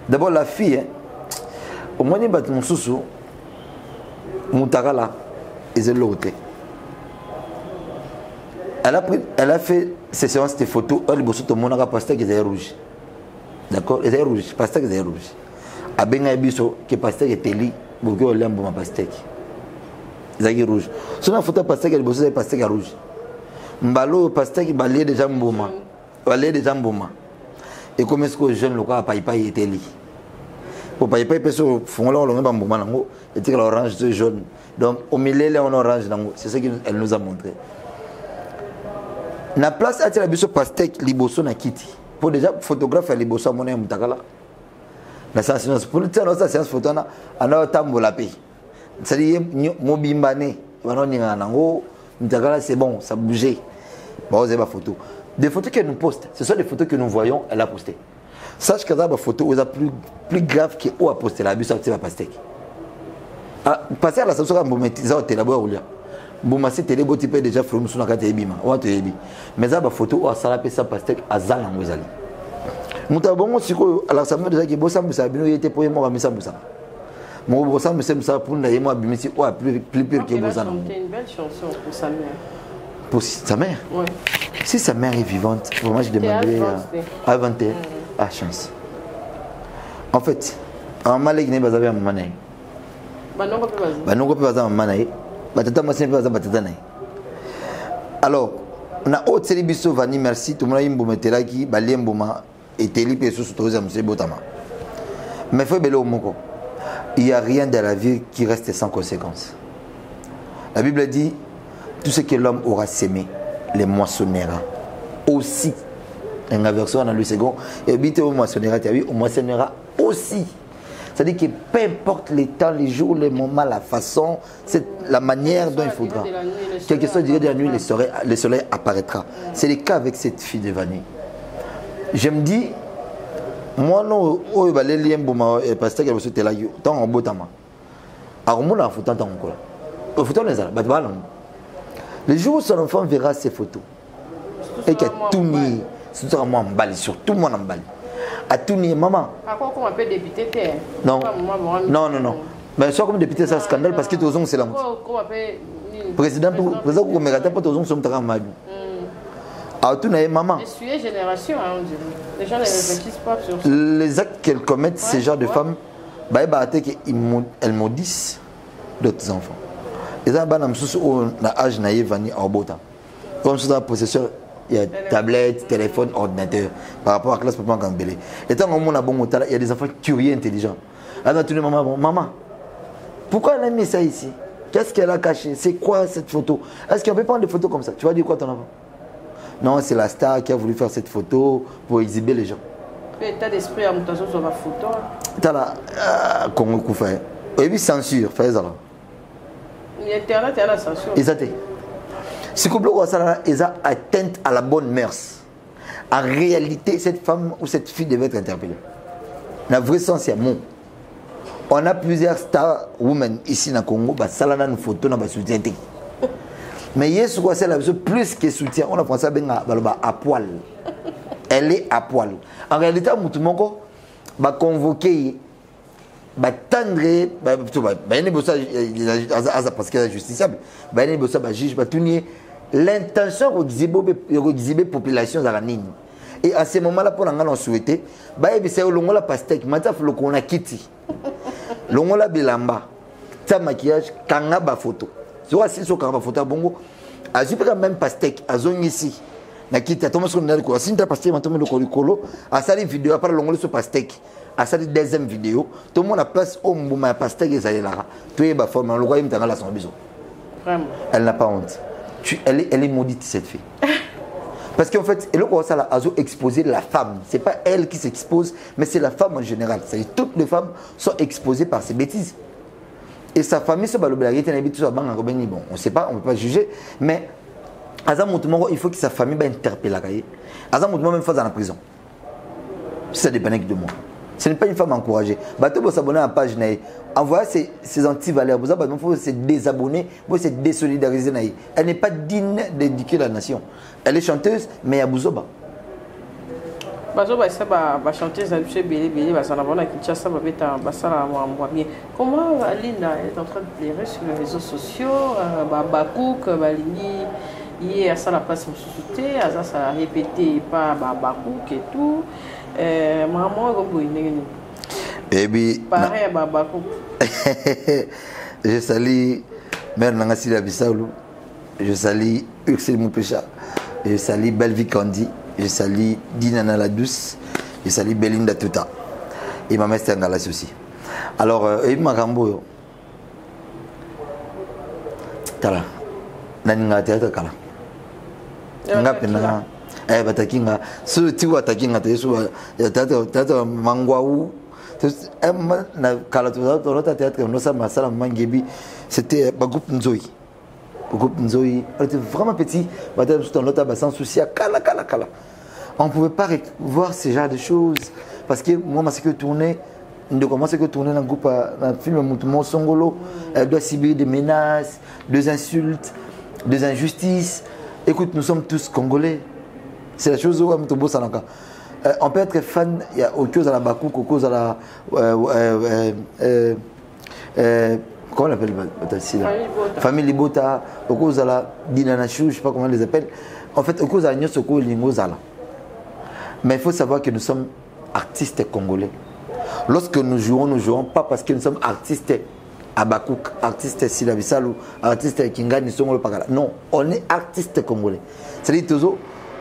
d'abord, la fille, hein, au moins, il y a mon sous-sous, mon tarala, et c'est l'autre. Elle a fait ces séances de photos, elle a mon pasteur qui est rouge. D'accord, c'est rouge, pastèque c'est rouge. A benga biso que pastèque est teli, beaucoup on l'aime ma pastèque. C'est rouge. Sur la photo pastèque elle bosse pastèque rouge. Mbalo pastèque balé déjà mboma. Balé déjà mboma. Et comme est-ce que jeune local paipa est teli. Pour paipa peso font là on le mboma nango et que l'orange c'est jaune. Donc au milieu là on orange nango, c'est ce qu'elle nous a montré. Na place à la biso pastèque liboso na kiti. Pour déjà photographe les bossa à mon mutakala la séance pour la séance photo na ana tambola pe c'est à dire mobimbane wanoninga nango mutakala c'est bon ça bougeait bon c'est ma photo des photos qu'elle nous poste ce sont des photos que nous voyons elle a posté sache que ça ba photo aux plus grave que ou a posté la bus à pastèque ah passer à la séance comme mettre au téléboire ou là bon c'est télébo type déjà from sur la carte ebima ou te ebi mais ça ba photo à sala pe ça pastèque azala ngozali mutabongo siko ala samedi déjà que bossa musa bino était pour moi misa musa mon bossa musa pour na yemo abimisi ou plus pire que bossa non c'est une belle chanson pour sa mère pour sa mère oui si sa mère est vivante vraiment je demandais à 21 à chance en fait en malek ne bazabe à mané banongo pe bazabe mané batata masine pe bazabe batata naï alors on a autre célibiso vani merci tout le monde imbo metelaki baliemboma et teli pe sous autorisé monsieur botama mais faut belo moko il y a rien dans la vie qui reste sans conséquences. La Bible dit tout ce que l'homme aura sémé les moissonnera aussi une version dans le second et bite au moissonnera au moissonnera aussi. C'est-à-dire que peu importe les temps, les jours, les moments, la façon, c'est la manière dont il faudra. Quelque chose durée de la nuit, le soleil apparaîtra. C'est le cas avec cette fille de Vanille. Je me dis, moi non, oh bah les liens bouma et parce que je suis là, tant en beau temps. Alors moi là, faut tant encore. Au photo les ala, bah voilà. Le jour où son enfant verra ces photos et qu'il a tout mis, surtout moi en balle, surtout moi en balle. À tout nier, maman. À quoi on appelle député? Non. Non, non, non. Mais soit comme député, c'est un scandale parce que tous les c'est la président, président, comme me pas tous les sont très mal. À tout nier, maman. Je suis génération, on dirait. Les gens ne réfléchissent pas sur ça. Les actes qu'elles commettent, ces genres de femmes, elles maudissent d'autres enfants. Et ça, âge naïf, comme ça, la possession. Il y a tablette, téléphone, ordinateur par rapport à la classe papa Gambélé. Et tant qu'on a bon il y a des enfants curieux, intelligents. Alors tu dis maman, pourquoi elle a mis ça ici? Qu'est-ce qu'elle a caché? C'est quoi cette photo? Est-ce qu'on peut prendre des photos comme ça? Tu vas dire quoi ton enfant? Non, c'est la star qui a voulu faire cette photo pour exhiber les gens. L'état d'esprit à mutation sur la photo. T'as là, Congo Koufa. Et puis censure, fais ça là. Internet, il y a la censure. Et ça t'est. Si vous avez atteinte à la bonne mœurs, en réalité, cette femme ou cette fille devait être interpellée. Dans le vrai sens, c'est mon. On a plusieurs star women ici dans Congo, ça a une photo, on a soutien. Mais il y a plus que soutien, on a pensé à poil. Elle est à poil. En réalité, on va convoquer. Tendre parce qu'elle est justiciable, juge, l'intention d'exhiber population dans la ligne. Et à ce moment-là, pour l'en souhaiter, c'est le la pastèque, maintenant il faut qu'on a quitté. L'on la bilamba, ta maquillage, kanga ba photo. Soit si so kanga photo bongo, a super même pastèque, a zone ici. Na quitté, Thomas on a quoi, si ta pastèque, maintenant le colo, a sali vidéo, après l'on le pastèque. À cette deuxième vidéo, tout le monde a place au Mbouma Pasteur et Zayela. Tu es bafo, mais on le voit, il me la son bisou. Elle n'a pas honte. Elle est maudite, cette fille. Parce qu'en fait, elle a exposé la femme. Ce n'est pas elle qui s'expose, mais c'est la femme en général. C'est-à-dire toutes les femmes sont exposées par ces bêtises. Et sa famille, on ne sait pas, on ne peut pas juger, mais il faut que sa famille interpelle. Même face à la prison. Ça dépend de moi. Ce n'est pas une femme encouragée. Bateau pour s'abonner à la page, envoyer ses anti-valeurs. Il faut se désabonner, il faut se désolidariser. Elle n'est pas digne d'éduquer la nation. Elle est chanteuse, mais il y a Bouzoba. Chanteuse, comment Aline est en train de pleurer sur les réseaux sociaux? Bakouk, il y a ça la place en société, ça a répété par Bakouk et tout. Maman, pareil à Babakou. Je salue Mère Nangasila Bissaoulou, je salue Ursel Moupécha, je salue Belvi Kandi, je salue Dinana la Douce, je salue Belinda Tuta et ma mère Stengalas aussi. Alors, et Magambo, Tala, Naninga Théâtre Kala. Ngapena. Batakinga, ce tu vois Takinga, tata Mangwaou, na Kalatoza, notre théâtre, nous sommes à Salam Mangebi, c'était Bagoup Nzoï. Bagoup Nzoï, elle était vraiment petit, dans l'autre sans souci, Kala. On ne pouvait pas voir ce genre de choses, parce que moi, je suis tourné, de commencer à tourner dans le groupe, dans le film Moutoumon Songolo, elle doit subir des menaces, des insultes, des injustices. Écoute, nous sommes tous Congolais. C'est la chose où on peut être fan, il y a autre chose à la Bakouk, autre chose à la. Comment on appelle Famille Libota, autre chose à la Dinanachou, je ne sais pas comment on les appelle. En fait, autre chose à Nyosoko et Lingozala. Mais il faut savoir que nous sommes artistes congolais. Lorsque nous jouons pas parce que nous sommes artistes à Bakouk, artistes Silabissalou, artistes Kingani, Songolo Pakala. Non, on est artistes congolais. C'est-à-dire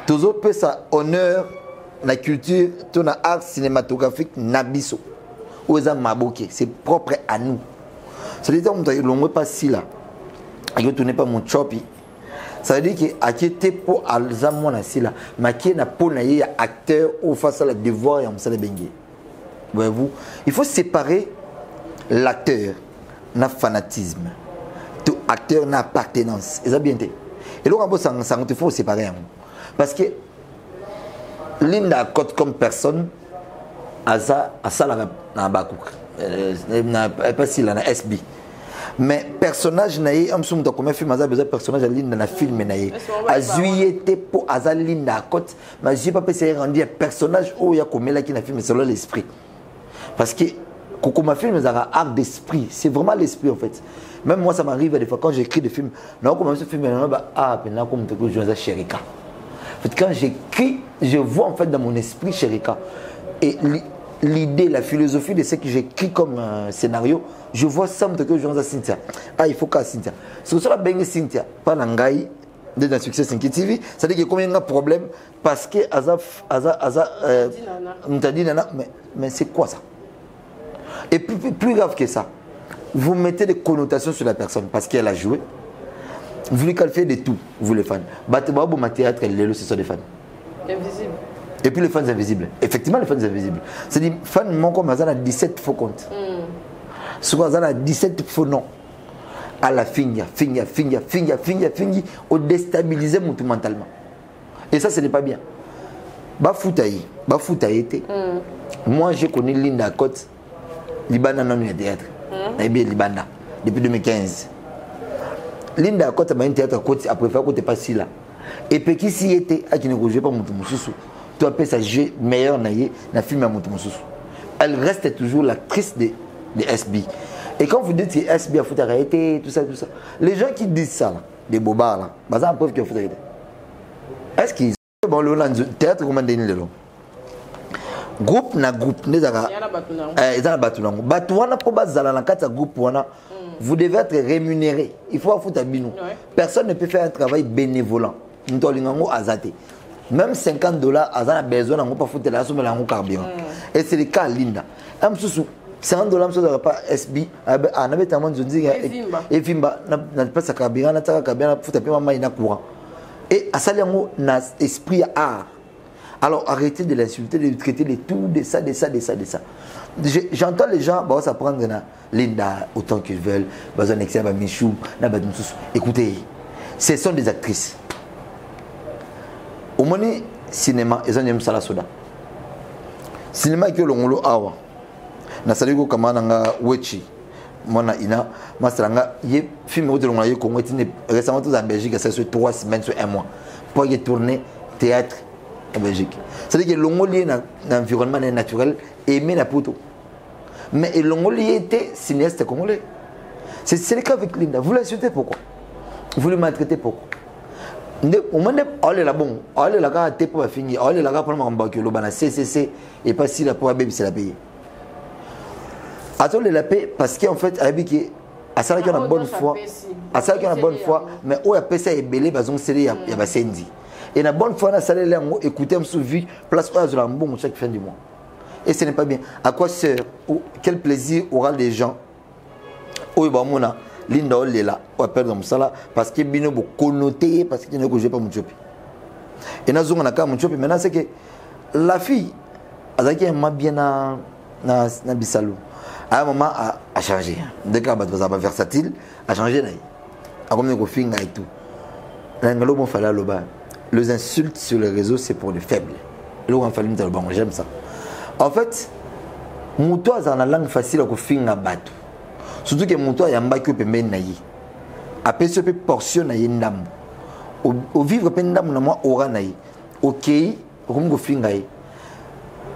Tozo peut sa honneur la culture, ton art cinématographique Nabiso. Oza Maboke, c'est propre à nous. C'est-à-dire que l'on ne pas si là. Je ne pas mon chopi. Ça veut dire que Akete pour Alzamo na sila, mais qui na pour na y acteur ou face à la devoir et on s'est bengue. Voyez-vous, il faut séparer l'acteur na fanatisme, tout acteur na appartenance. Et ça bien été. Et là on il faut séparer parce que Linda Cote comme personne à ça na bakouk. Pas si là na SB. Mais personnage naïe am sum comme film aza besoin personnage Linda na film naïe a juillet pour aza Linda Cote mais j'ai pas pu rendu un personnage où il y a comme là qui na film selon l'esprit parce que quand ma film a art d'esprit c'est vraiment l'esprit en fait même moi ça m'arrive des fois quand j'écris des films non comme ce film maintenant comme tu joues à Sherika en fait quand j'écris je vois en fait dans mon esprit Sherika et l'idée, la philosophie de ce que j'écris comme scénario, je vois ça que je à Cynthia. Ah, il faut qu'à Cynthia. C'est pour ça que Cynthia, pas Nangaï, dans Succès 5 TV, ça veut dire qu'il y a combien de problèmes parce que mais c'est quoi ça? Et plus grave que ça, vous mettez des connotations sur la personne parce qu'elle a joué. Vous voulez qu'elle fait de tout, vous les fans. Batebabo, ma théâtre, ce sont des fans. Invisible. Et puis les fans invisibles. Effectivement, les fans invisibles. C'est-à-dire, fans, mon comme ça, a 17 faux comptes. Souvent, ça a 17 faux noms. À la finga, au déstabiliser mentalement. Et ça, ce n'est pas bien. Bafoutaï, moi, j'ai connu Linda Cote, Libana non un théâtre. Libana, depuis 2015. Linda Cote a un théâtre après faire côté pas si là. Et puis qui s'y était, à qui ne jouait pas mon sous. Tu appelles ça jeu meilleur naïe na film à mon elle reste toujours l'actrice de SB. Et quand vous dites que SB a foutu arrêter tout ça, les gens qui disent ça là, des bobards là, bah ça preuve qu'il a foutu arrêter. Est-ce qu'ils bon le théâtre comment donner le groupe na groupe ne zaka ils ont battu nango battu wana pour bazala na kata groupe wana vous devez être rémunéré. Il faut foutre bino. Personne ne peut faire un travail bénévolent. Ntolingango azate. Même $50, ils ont besoin de pas foutre la somme de carburant. Et c'est le cas Linda. $50, je ne pas SB. On avait tellement de dire et Fimba n'a pas sa carburant, n'a pas carburant, foutre pas maman courant. Et à ça, il a esprit art. Alors arrêtez de l'insulter, de traiter de tout, de ça. J'entends les gens, bah, ça prendre Linda autant qu'ils veulent, bah, un excès, bah, Michou, écoutez, ce sont des actrices. Au moins, cinéma, ils ont un sala soda. Cinéma qui est le ngolo awa. Na saliko kama nanga wechi. Mona ina, mastranga ye film où on a eu Congo récemment en Belgique, ça fait 3 semaines sur 1 mois pour y tourner théâtre en Belgique. C'est-à-dire que l'ongolien dans l'environnement naturel aimé la poto. Mais l'ongolien était cinéaste congolais. C'est le cas avec Linda. Vous l'insultez pourquoi? Vous le maltraitez pourquoi? Au moment où on est là bon, on est là quand pour finir, on est là pour m'embarquer le CCC et pas si la pour baby c'est la payer. Attends la paix parce qu'en fait avec à ça qu'il y a une bonne foi, à ça qu'il y a une bonne foi, mais où a payé est belé bazon c'est il y a basendi. Et la bonne foi na salaire là écoutez me suivi place où à la bon chaque fin du mois. Et ce n'est pas bien. À quoi sert ou quel plaisir aura les gens où il va mona Linda est là, on appelle comme ça là, parce que bino bo connoté, parce que ne pas mon job. Et na zonga na ka mon job, maintenant c'est que la fille, azaki m'a bien na bisalou. À un moment a changé. Dès qu'elle va versatile, a changé naï. A comme ne finga et tout. L'anglo bon fallait le bas. Les insultes sur les réseaux c'est pour les faibles. Là on fallait me bon, j'aime ça. En fait, muto a la langue facile à finga bateau. Surtout que mon toit est en bas que peut naï. Après ce peut portion naï ndam. Au vivre pe ndam na moi aura naï. OK, comme go fingaï.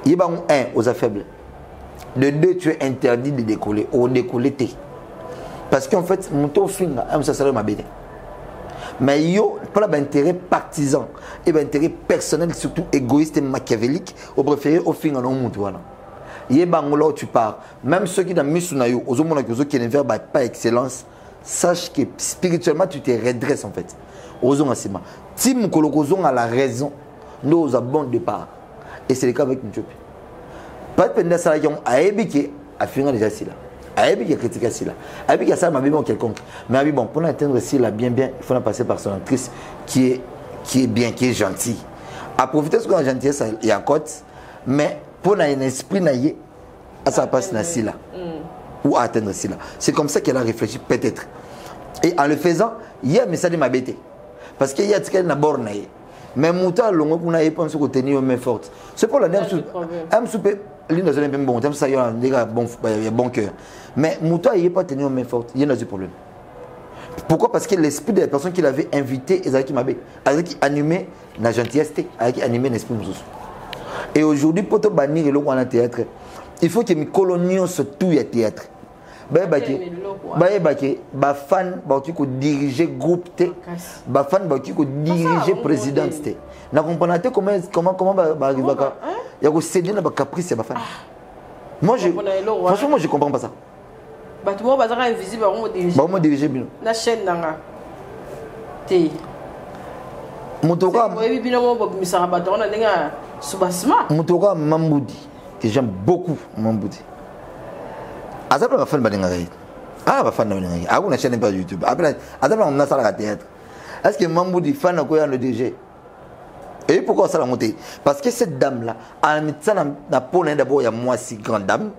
Yeba un aux faibles. De 2 tu es interdit de décoller ou décoller té. Parce qu'en fait mon toit finga am ça serait ma bête. Mais yo pas d'intérêt partisan et d'intérêt personnel surtout égoïste et machiavélique au préféré au finga non mon toit là. Là où tu pars, même ceux qui n'ont mis sur naïo, aux hommes qui ne veulent pas excellence, sache que spirituellement tu te redresses en fait. Aux hommes assez mal. Tim Kolokozon a la raison, nous avons bon départ. Et c'est le cas avec Mtchopi. Pas de peine de ça, a ébiqué, a fini déjà ici là. Aïe, qui a critiqué Silla. Aïe, qui a ça, ma bien quelconque. Mais Aïe, bon, pour atteindre Silla bien, il faut passer par son actrice qui est bien, qui est gentille. À profiter de ce qu'on a gentillesse, il y a côte, mais pour un esprit naïe, ça passe dans Silla. Ou atteindre Silla. C'est comme ça qu'elle a réfléchi, peut-être. Et en le faisant, il y a un message de ma bête. Parce qu'il y a un bord naïe. Mais Mouta, l'on a pensé qu'on tenait une main forte. C'est pour la dernière chose. L'une des bonnes bon, ça y a un bon cœur. Mais Mouta, il n'a pas tenu une main forte. Il y a un problème. Pourquoi? Parce que l'esprit des personnes qu'il avait invitées, ils avaient qui animé la gentillesse, qui animé l'esprit. Et aujourd'hui, pour te bannir le roi dans le théâtre, il faut que mes coloniaux se tuent au théâtre. Ba fan ba qui diriger groupe te ba fan ba qui diriger président te na comprendre comment ba arriver ka ya ko céder na ba caprice ba fan. Moi franchement je comprends pas ça. Ba tout monde bazaka invisible ba diriger bien na chaîne nanga te mutoka oui bino mo ba misara ba tona ninga subasma mutoka Mamboudi que j'aime beaucoup Mamboudi. Azabla ba fan ba ninga gaï. Ah, ba fan na ninga. Ah, on chaîne pas YouTube. Après azabla on a ça la théâtre. Est-ce que Mamboudi fan na ko ya le DG? Et pourquoi ça l'a monté? Parce que cette dame là, en mettant na pona d'abord il y a moi si grande dame,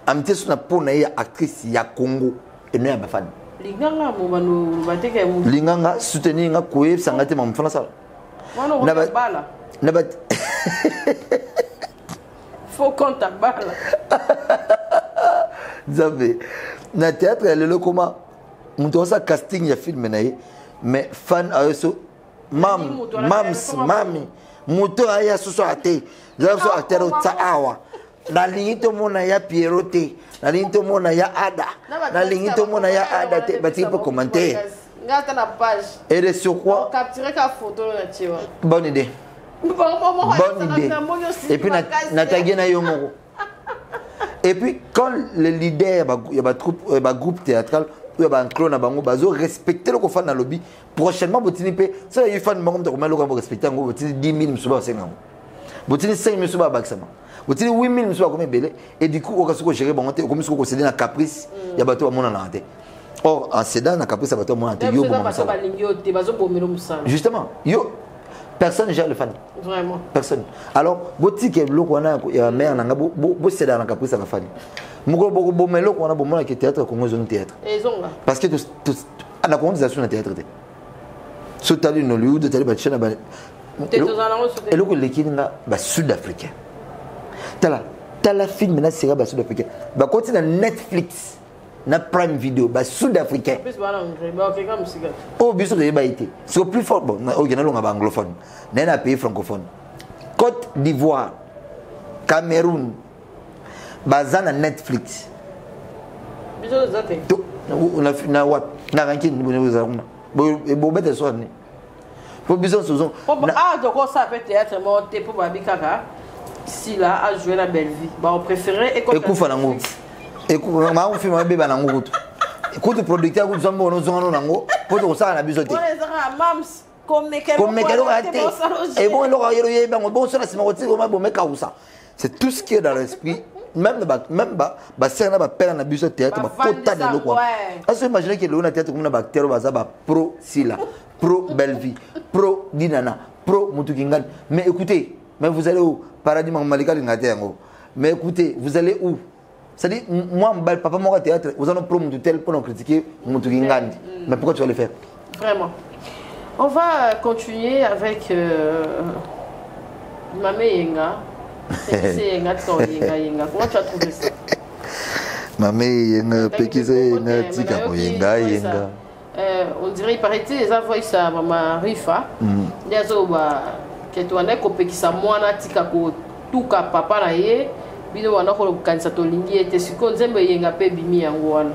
en mettant sur na pona il y a actrice il y a Congo et non ba fan. Linganga mo banu bateke mo. Linganga soutenir nga ko yeb sangate mam fana ça. Na bala. Na ba faut compter bala. Zabe. Na théâtre elle le comment monto ça casting ya film naï mais fan a eso mami moto aya soso ate zaso atero tsa awa na lingito mona ya Pierrote na lingito mona ya Ada na lingito mona ya Ada te bati peut commenter ngata na page et de sur quoi capturer ka photo na tiwa bonne idée et puis na taguer na yo moko. Et puis quand le leader il y a un groupe théâtral ou il y a un clone à bango bazo respecter le fan dans lobby prochainement botini pe ça y fan bango de comment le respecter ngo botini 10 000 musuba 5 ans botini 5 000 musuba baksama botini 8 000 musuba comme belé et du coup on va se gérer bango comme se céder na caprice il y a bato mona na té. Or en cédant na caprice bato mona té yo bon ça justement yo personne gère le fan. Vraiment. Personne. Alors, boti ke loko wana ya mère nanga bo céder na caprice na fan. Mugo bo melo ko na bo mona ke théâtre Congo zone théâtre. Parce que na colonisation na théâtre. So tali no Hollywood tali ba chena ba. Et loko lekinga ba sud-africain. Tala film na série ba sud-africain. Ba continue na Netflix. Na Prime Video ba sud-africain. Oh biso de ba été. C'est plus fort bon, au Ghana ba anglophone. Na pays francophone. Côte d'Ivoire, Cameroun, baza na Netflix. Biso zate. Na what? Na ranking ni za kuna. Bo bete so ni. Bo biso so. Donc ça peut être monté pour Babikaka. Si là a joué la belle vie. Bah on préférait écoute nango. Écoute ma on film ba beba nango kutu. Écoute producteur kutu sombo no zongo nango. Pour to ça na biso te. On les a mams comme mekelo raté. Et bon lo yero yeba bon ça c'est mon titre bon meka usa. C'est tout ce qui est dans l'esprit. Même serna ba père na biso théâtre ba kota de lo quoi. Est-ce que imaginer que le na théâtre comme na bactère baza ba pro Silla, pro belle vie, pro Dinana, pro Mutukingan. Mais écoutez, mais vous allez où? Paradis Malika ngate yango. Mais écoutez, vous allez où? C'est-à-dire moi papa mon théâtre, vous allez pro Mututel pour nous critiquer Mutukingan. Mais pourquoi tu vas le faire? Vraiment. On va continuer avec Mamé Yenga. Comment tu as trouvé ça? Mamé Yenga, Pekise Yenga, Tika Yenga, Yenga. On dirait, il paraît-il, les envois ça, Maman Rifa. Il y a que tu as un Pekisa Moana, Tika Tuka Papa Naye, Bino Wana Kansa Tolingi, et Tessuko Zembe Yenga Pebimi Angouane.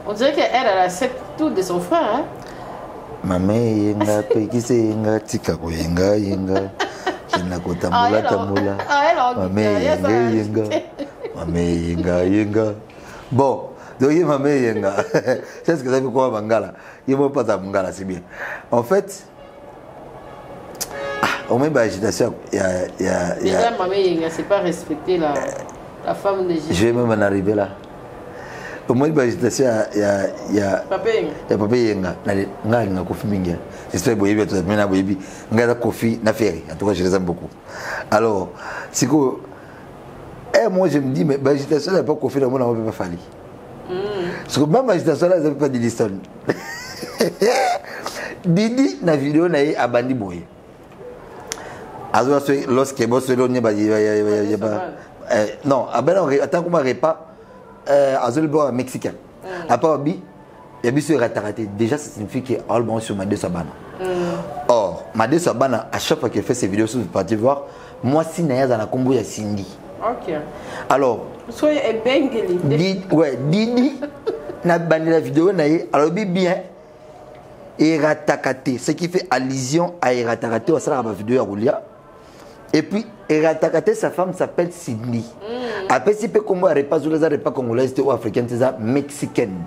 On dirait qu'elle accepte tout de son frère. Hein? Mamé Yenga, Pekise Yenga, Tika Yenga, Yenga. Tamula. Mamé Yenga. Bon, donc il m'a mis Yenga. C'est ce que ça veut quoi Bangala. Il m'a pas à Bangala, c'est bien. En fait, au même agitation, il y a Mamé Yenga, c'est pas respecter la femme de Jésus. Je vais même en arriver là. Au moins, l'agitation, il y a Papa Yenga. Il y a Kofi Minga. J'espère que vous avez tout à fait. Il y a Kofi Naferi. En tout cas, je les aime beaucoup. Alors, c'est que. Moi, je me dis, mais l'agitation, il n'y a pas Kofi, on ne peut pas faire. Parce que même l'agitation, il n'y a pas de liston. Didi, la vidéo, il y a Bandi Boy. Lorsque boss non, attends qu'on m'arrête pas. Azul bois mexicain. À part bi, il y a bien sûr raté. Déjà, ça signifie que Alban sur Madé Sabana. Or, Madé Sabana, à chaque fois qu'elle fait ses vidéos sur le parti voir, moi si Naya dans la combo il y a Cindy. Ok. Alors, soyez un bengali. Ouais, Didi n'a banni la vidéo Naya. Alors bien. Eratakate, ce qui fait allusion à Eratakate, on sera à la vidéo à Roulia. Et puis, Eratakate, sa femme s'appelle Sydney. Après, si peu comme repas sur les repas congolais ou africains, c'est ça, mexicaine.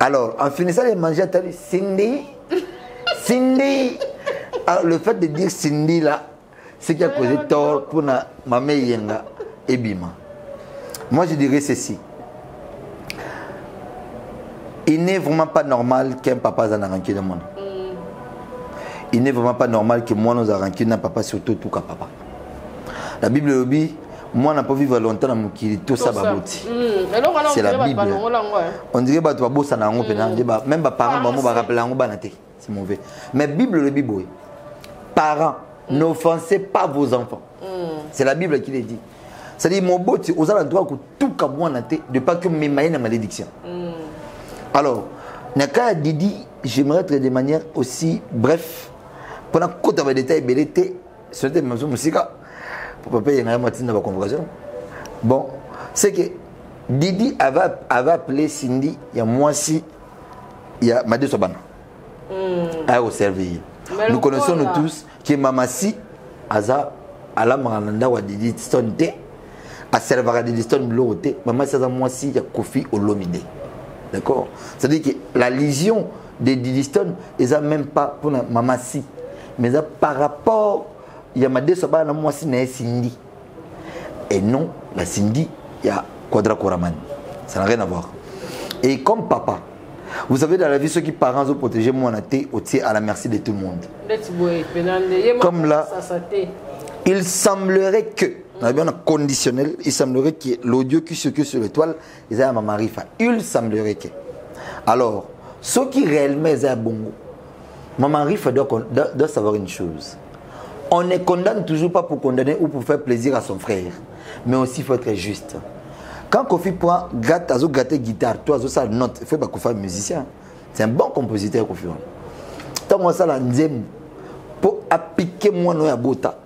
Alors, en finissant de manger, tu as dit Cindy. Cindy. Alors, le fait de dire Cindy là, c'est qui a causé tort pour ma mère Yenga et Bima. Moi, je dirais ceci. Il n'est vraiment pas normal qu'un papa ait un ranking de moi. Il n'est vraiment pas normal que moi nous arranquions d'un papa, surtout tout cas papa. La Bible dit, moi n'a pas vécu longtemps dans mon kiri, tout ça baboti. C'est la Bible. On dirait que tu vas bosser dans un même les parents vont rappeler un banate. C'est mauvais. Mais Bible le Bible, parents, n'offensez pas vos enfants. C'est la Bible qui le dit. C'est-à-dire mon beau, aux alentours que tout cas moi naté, de pas que mes mains na malédiction. Alors, Naka Didi, j'aimerais être de manière aussi bref. Pendant que tu as des détails, c'était ma musique. Pour pas payer une moitié de la convocation. Bon, c'est que Didi avait appelé Cindy, il y a moi aussi, il y a Madé Sobana. À au servir. Nous connaissons nous tous que Mamassi, Aza, Ala Maranda ou Didi Stonte, à servir à Didi Stonte, Maman, c'est à moi aussi, il y a Kofi Olomide. D'accord. C'est-à-dire que la légion de Didi Stone, ils n'ont même pas pour Mamassi. Mais par rapport, il y a Madé Sobana, moi aussi, il y a Cindy. Et non, la Cindy, il y a Quadra Koraman. Ça n'a rien à voir. Et comme papa, vous savez, dans la vie, ceux qui parents ont protégé moi, on a été à la merci de tout le monde. Comme là, il semblerait que, on a bien un conditionnel, il semblerait que l'audio qui circule sur l'étoile, ils ont un marifa. Il semblerait que. Alors, ceux qui réellement ont un bongo, Maman Rifa doit savoir une chose. On ne condamne toujours pas pour condamner ou pour faire plaisir à son frère. Mais aussi, il faut être juste. Quand Kofi prend, gâter guitare, toi, ça note, il faut pas qu'on fasse musicien. C'est un bon compositeur, Kofi. Tant moi, ça, la nzem, pour appliquer moi, nous, à Bota,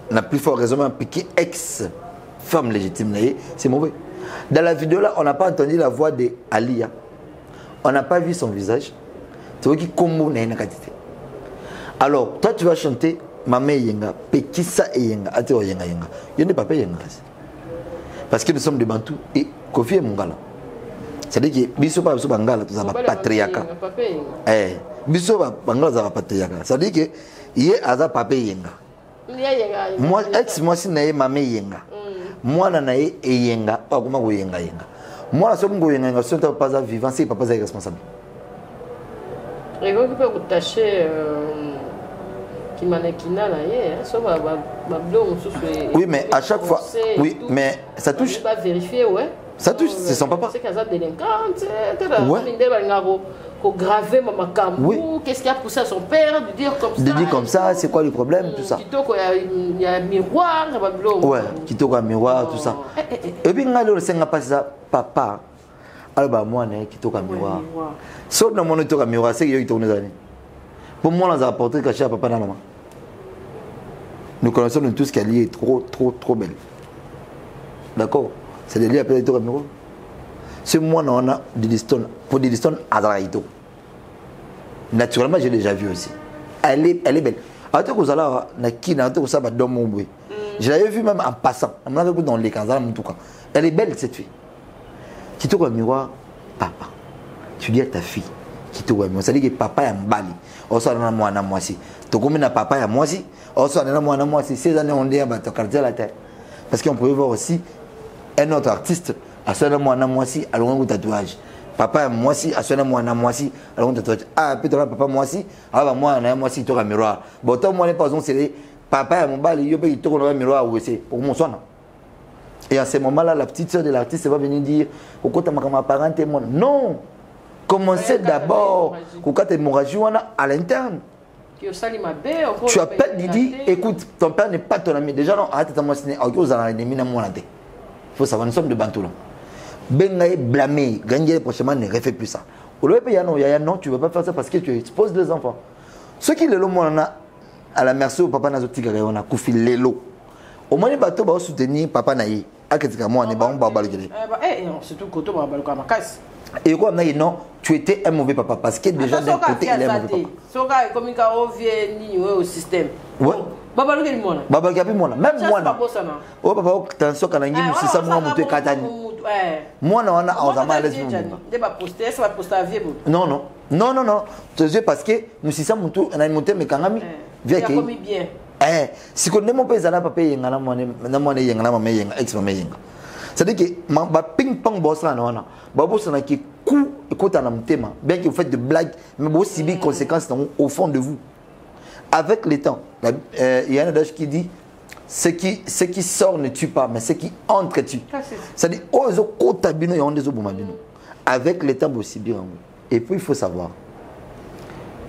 la plus forte raison, appliquer ex-femme légitime, c'est mauvais. Dans la vidéo là, on n'a pas entendu la voix de Alia. On n'a pas vu son visage. Tu vois qui combo n'a quantité. Alors, toi, tu vas chanter Maman Yenga, Pekissa et Yenga, Ateo Yenga Yenga. Il n'y a pas papa Yenga. Parce que nous sommes des Bantous et Kofi est Mongala. C'est-à-dire que Bisso Bangala, tu as un patriarcat. Bisso Bangala, tu as un patriarcat. C'est-à-dire que il y a un papa Yenga. Moi, moi, si nae Maman Yenga. Moi, nae Yenga, pas comment vous Yenga Yenga. Moi, la seule Yenga, si on n'est pas vivant, c'est papa est responsable. Et vous pouvez vous tâcher qui mannequina là, oui, mais à chaque fois, oui, mais ça touche. Pas vérifier, ouais. Ça touche, c'est son papa. C'est qu'elle a délinquante, pour graver ma camou, qu'est-ce qui a poussé à son père de dire comme ça. De dire comme ça, c'est quoi le problème, tout ça. Il y a un miroir, ouais, qui toque un miroir, tout ça. Et puis, on n'a pas ça, papa. Alors, moi, qui toque un miroir. Sauf dans mon toque un miroir, c'est qu'il y a tourné les années. Pour moi, on a apporté caché à papa dans la main. Nous connaissons tous qu'elle est trop belle. D'accord. C'est des liens appelés toque un miroir. C'est moi, on a des Stone. Pour des Stone, à Zaraïto. Naturellement, j'ai déjà vu aussi. Elle est belle. Alors, vous allez dans mon bruit. Je l'avais vu même en passant. On l'avait vu dans les casas, en tout cas. Elle est belle, cette fille. Qui tourne un miroir, papa. Tu dis à ta fille, qui tourne un miroir. Ça dit que papa est en Bali. On s'en a moi, moi aussi. Tu connais na papa et moi aussi. On s'en a moi aussi. 16 années, on dit à ton quartier à la terre. Parce qu'on pouvait voir aussi un autre artiste aswana mwana mwasi alongo tatouage papa mwasi aswana mwana mwasi alongo tatouage ah peut-être papa mwasi aba mwana mwasi to ka miroir bon to mwana pas on c'est papa ya mobali yo pe to ko na miroir wese pour mon swana. Et à ce moment-là la petite sœur de l'artiste va venir dire kokota makama parent témoin non commencez d'abord kokata hémorragie wana à l'interne. Tu appelles Didi, écoute, ton père n'est pas ton ami. Déjà, non, arrête ta moitié. Il faut savoir, nous sommes de Bantoulon. Bengaï, blâmer, gagner prochainement, ne refais plus ça. Non, tu ne veux pas faire ça parce que tu exposes les enfants. Ceux qui le l'ont à la merci au papa Nazotik, on a koufi l'élo. Au moins, les bateaux vont soutenir papa Naï. Surtout quand on va à casse. Et quoi, non, tu étais un mauvais papa parce que déjà d'un côté, il est un mauvais papa. Comme il vient au système. Ouais. Baba qui est mon. Baba qui est mon. Même moi. Oh papa, attention quand on a c'est ça moi monter katani. Moi non on a en zaman les gens. Débat poster, ça va poster à vieux. Non non. Non non non. C'est parce que nous c'est ça monter on a monté mais quand même bien que bien. Si qu'on ne mon père ça papa yengana moi na moi yengana maman yenga ex maman yenga. C'est-à-dire que ma ping-pong boss là, non, boss là qui coup, écoute un thème, bien que vous faites de blagues, mais vous aussi des conséquences au fond de vous. Avec le temps, il y a un adage qui dit ce qui sort ne tue pas, mais ce qui entre tue. C'est-à-dire, avec le temps, vous aussi bien. Et puis il faut savoir,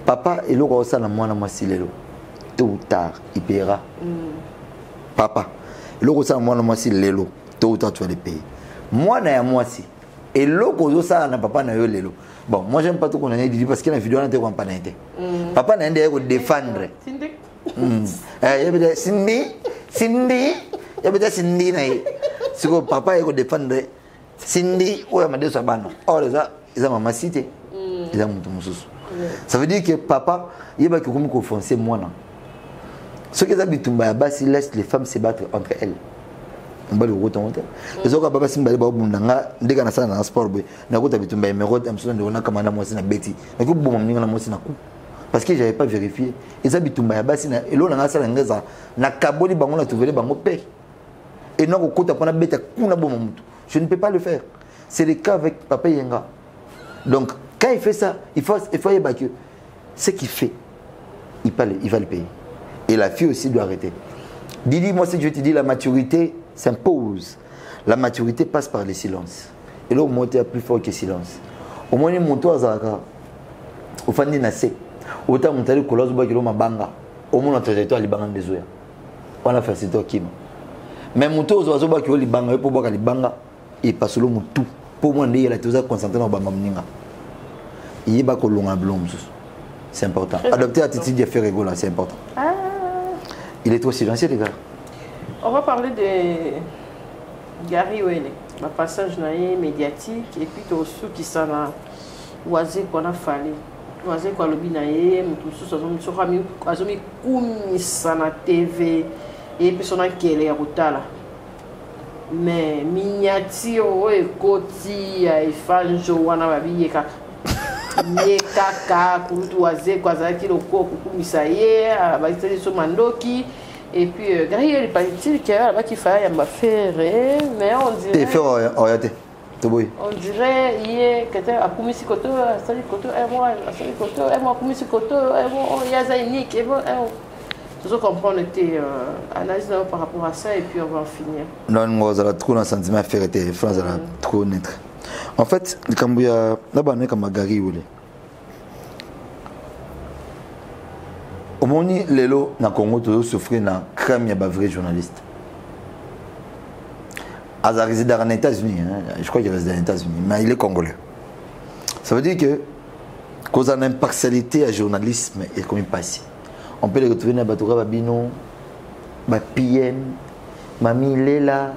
papa, il aura ça dans moi, tôt ou tard, il paiera. Papa, il aura ça dans moi, tôt ou tard tu vas les payer. Moi, moi aussi. Et l'autre, ça, n'a papa n'a eu l'élo. Bon, moi, j'aime pas tout qu'on a dit parce que la vidéo n'a pas été. Papa n'a pas de défendre. Il y a Cindy. Il y a Cindy. C'est que papa a défendre Cindy ou a dit ça. Or, ils ont ma cité. Ils ont mon sous. Ça veut dire que papa, il y a que comme confronter moi. Ce qui est habitué, c'est laisse les femmes se battre entre elles. On va le retourner. Les autres papa si mbali ba bundanga ndeka na sana na sport boy na ko tabitumba emerode amsona ndona kama na mwasi na beti na ko boma mninga na mwasi na ku parce que j'avais pas vérifié et ça bitumba ya basi na elo na sala ngeza na kaboli bango na tuvele bango pe et na ko kota pona beta kuna boma mutu je ne peux pas le faire c'est le cas avec papa Yenga donc quand il fait ça il faut y que ce qu'il fait il va le payer et la fille aussi doit arrêter. Didi, moi si je te dis la maturité s'impose. La maturité passe par le silence. Et là, on monte plus fort que le silence. Au moins, on monte à Zaka. Au fin de l'année, autant monter le colosse, on va banga. Au moins, on a trajectoire, les bangs des oeufs. On a fait ce tour. Mais monter aux oiseaux, on va banga, pour boire les banga. Et pas seulement mon tout. Pour moi, il y a la chose concentrée dans le banga. Il y a pas long à blond. C'est important. Adopter l'attitude de faire rigoler, c'est important. Il est trop silencieux, les gars. On va parler de Gary Wele, le passage médiatique, et puis aussi qui s'en a oisé qu'on a fallu. Oisé qu'on a lobby, tout ça, ça na TV, et puis on a qu'elle est rotala. Mais miniature, côté, et fanjo, on a vie kaka. Kaka, oisé, quoi, ça qui le coco, misaye, à la sur Mandoki. Et puis, Gary, il est qu'il y a là-bas qui fait un affaire, mais on dirait. On dirait qu'il y a un commissi koto, un sali koto, un mois, un commissi koto, un mois, il y a Zainik, et bon, tout ça comprendre tes analyses par rapport à ça, et puis on va en finir. Non, on a trop un sentiment affaire, France, elle a trop net. En fait, le Cambouya, là-bas, on est comme Gary Wele. Au moment où Lelo, dans le Congo, tu souffres d'un crème, il y a des vrais journalistes. Il réside dans les États-Unis, je crois qu'il réside dans les États-Unis, mais il est congolais. Ça veut dire que, cause de l'impartialité à journalisme, et comme il passe. On peut les retrouver dans les Batoura Babino, PM, Mami Lela,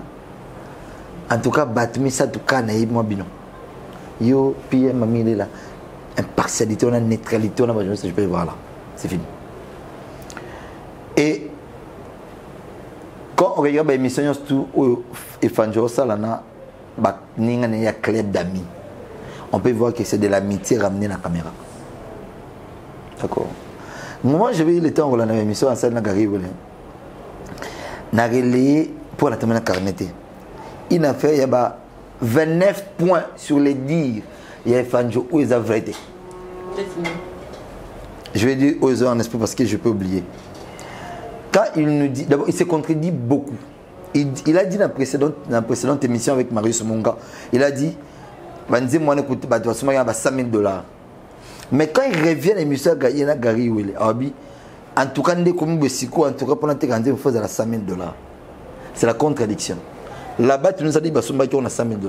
en tout cas, Batmi Satouka, Naïb Bino. Yo, PM, Mami Lela. Impartialité, on a neutralité, on a journaliste, je peux le voir là. C'est fini. Et quand on regarde l'émission, il y a un club d'amis. On peut voir que c'est de l'amitié ramenée à la caméra. D'accord. Moi, je vais le temps où on a une émission en salle de Gary Wele. On a relayé pour la terminer la carnette. Il a fait, il y a 29 points sur les dires. Il y a Fanjo où ils ont vérité. Je vais dire aux en esprit parce que je peux oublier. Quand il nous dit, d'abord, il se contredit beaucoup. Il a dit dans la précédente émission avec Marius Monga, il a dit, $100 000. Mais quand il revient à l'émission, il y a Gary Willy. En tout cas, en tout cas, pendant que il faut $100 000. C'est la contradiction. Là-bas, tu nous as dit qu'on a $100 000.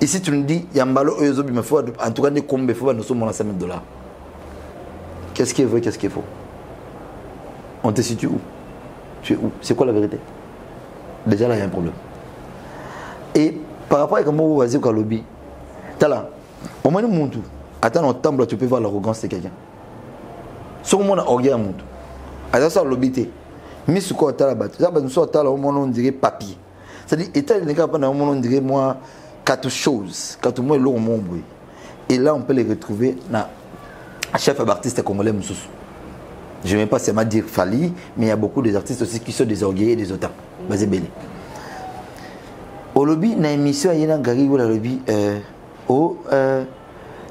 Ici, tu nous dis, Yambalo, en tout cas, il faut $100 000. Qu'est-ce qui est vrai, qu'est-ce qui est faux? On te situe où? Tu es où? C'est quoi la vérité? Déjà là, il y a un problème. Et par rapport à comment vous voyez au lobby, là, au moins, attends, dans temple, tu peux voir l'arrogance de quelqu'un. Ce qu'on a orgueil à mon tour. Attends, ça, lobby, mais ce qu'on a là-bas, on dirait papier. C'est-à-dire, état de l'écart, on dirait moi, quatre choses, quatre mots, l'eau, mon bruit. Et là, on peut les retrouver dans le chef artiste congolais Moussous. Je ne vais pas seulement dire Fali, mais il y a beaucoup d'artistes aussi qui sont des orgueillés et des auteurs. Vas-y, Bélé. Au lobby, dans l'émission, il y a un gars qui a lobby.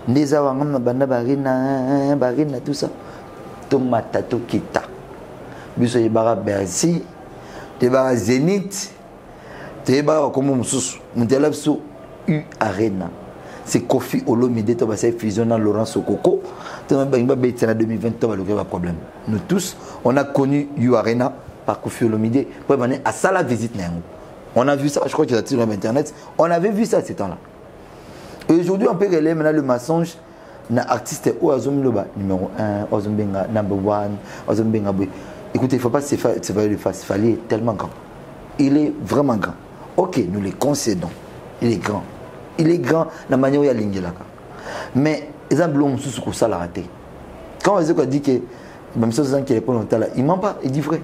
Neza wangam banda barina tout ça. Tomata to kita. Biso yebara Bercy, tebara Zénith, tebara comme Moussous. Moutelab sous U Arena. C'est Kofi Olomide, tu vas faire fusion dans Laurent Sokoko. Tu vas faire 2020, tu vas avoir un problème. Nous tous, on a connu U Arena par Kofi Olomide. Pour venir à ça la visite. On a vu ça, je crois qu'il y a sur Internet. On avait vu ça ces temps-là. Et aujourd'hui, on peut relayer maintenant le mensonge d'un artiste ou Azomloba, numéro 1, Azombenga, number 1, Azombenga. Écoutez, il ne faut pas se faire le face. Fali est tellement grand. Il est vraiment grand. Ok, nous le concédons. Il est grand. Il est grand la manière où il y a l'ingélaka. Mais les gens sous ce ça l'a raté. Quand on dit que même si on qui répond longtemps là, il ment pas, il dit vrai.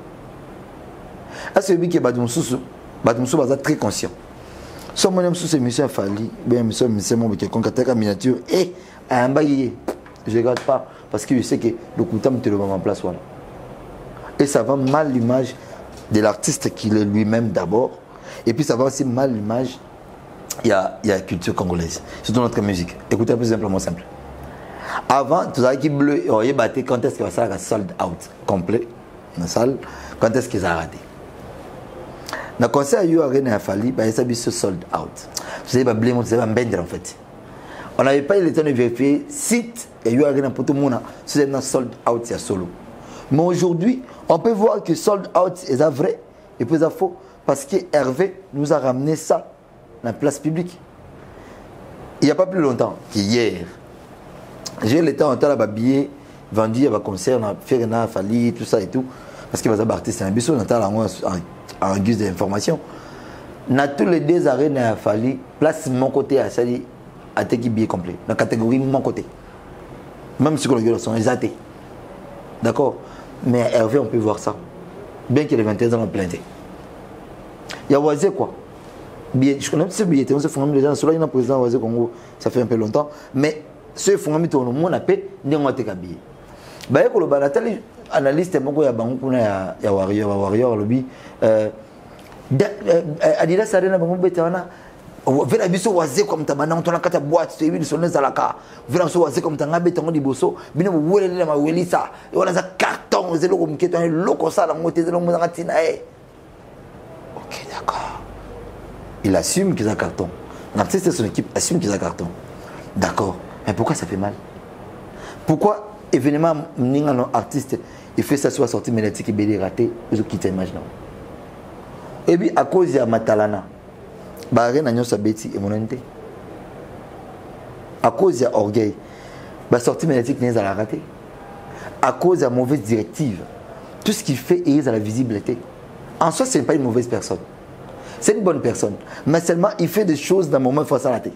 À celui qui est Badumsou très conscient. Si on sous ces missions Fali, bien monsieur mon quelqu'un qui a miniature et un bailli, je ne regarde pas parce que je sais que le coutam te le met en place voilà. Et ça va mal l'image de l'artiste qu'il est lui-même d'abord, et puis ça va aussi mal l'image. Il y a la culture congolaise, surtout notre musique. Écoutez un peu simplement simple. Avant, tout ça qui bleu, on y battait quand est-ce qu'il va faire un sold out complet dans la salle, quand est-ce qu'ils ont raté. Dans le concert, il y a eu un Fali, il y a eu sold out. Vous savez, vous savez, en fait. On n'avait pas eu le temps de vérifier site, il y a eu un pour tout le monde, c'est un sold out, c'est solo. Mais aujourd'hui, on peut voir que sold out est vrai et puis c'est faux parce que Hervé nous a ramené ça dans la place publique. Il n'y a pas plus longtemps qu'hier. J'ai le temps en billet vendu à un concert, faire un Fali, tout ça et tout. Parce qu'il va avoir artiste un bisou, en guise d'information. Dans tous les deux arènes à Fali, place mon côté à Sali, à qui billet complet. Dans la catégorie mon côté. Même si on sont exaltés. D'accord? Mais à Hervé, on peut voir ça. Bien qu'il ait 21 ans, on plainté. Il y a Oisé quoi? Je connais ce billet, on se fait déjà, cela il y a un président Oisé Congo, ça fait un peu longtemps. Mais ce fonds mis au monde, on a payé, on a été habillé. Bah, il y a un analyste, il y a Warrior, lobby. Adidas Arena, vela biso waze comme tamana on tona kata boîte to ebi sonne zalaka vela so waze comme tanga betongo diboso bino wele le ma welisa et on a za carton zelo comme keto loko ça la moté zelo mo tina eh. OK, d'accord. Il assume qu'ils ont carton. L'artiste et son équipe assument qu'ils ont carton. D'accord. Mais pourquoi ça fait mal? Pourquoi événement n'ingano artiste il fait ça soit sorti médiatique et bédé raté ils ont quitté l'image là. Et puis à cause de Matalana Baré n'a pas bêti et mon ente. À cause de l'orgueil, la sortie médiatique n'est pas ratée. À cause de la mauvaise directive, tout ce qu'il fait est à la visibilité. En soi, ce n'est pas une mauvaise personne. C'est une bonne personne. Mais seulement, il fait des choses dans le moment où il faut s'arrêter.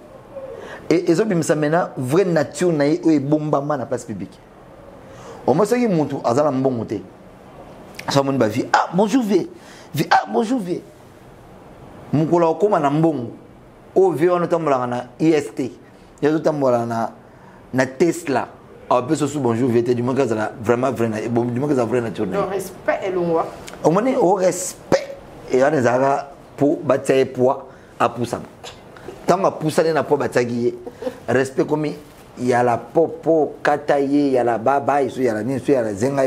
Et ils ont dit que maintenant, vraie nature est bombardement dans la place publique. Au moins, ce qui est mon tour, c'est un bon monté. Ça m'a dit, ah, bonjour, vieux. Ah, bonjour, vieux. Mukula okoma na mbongo o vio na tambola na IST yazo tambola na Tesla a peu sous bonjour vete du manque ça vraiment vrai du manque ça vrai naturel le respect est loin au moins au respect et on ezara pour batailler poids à pour ça Tant que poussé na po batagi respect comme il y a la popo kataye, il y a la baba, il y a la ni, il y a la zenga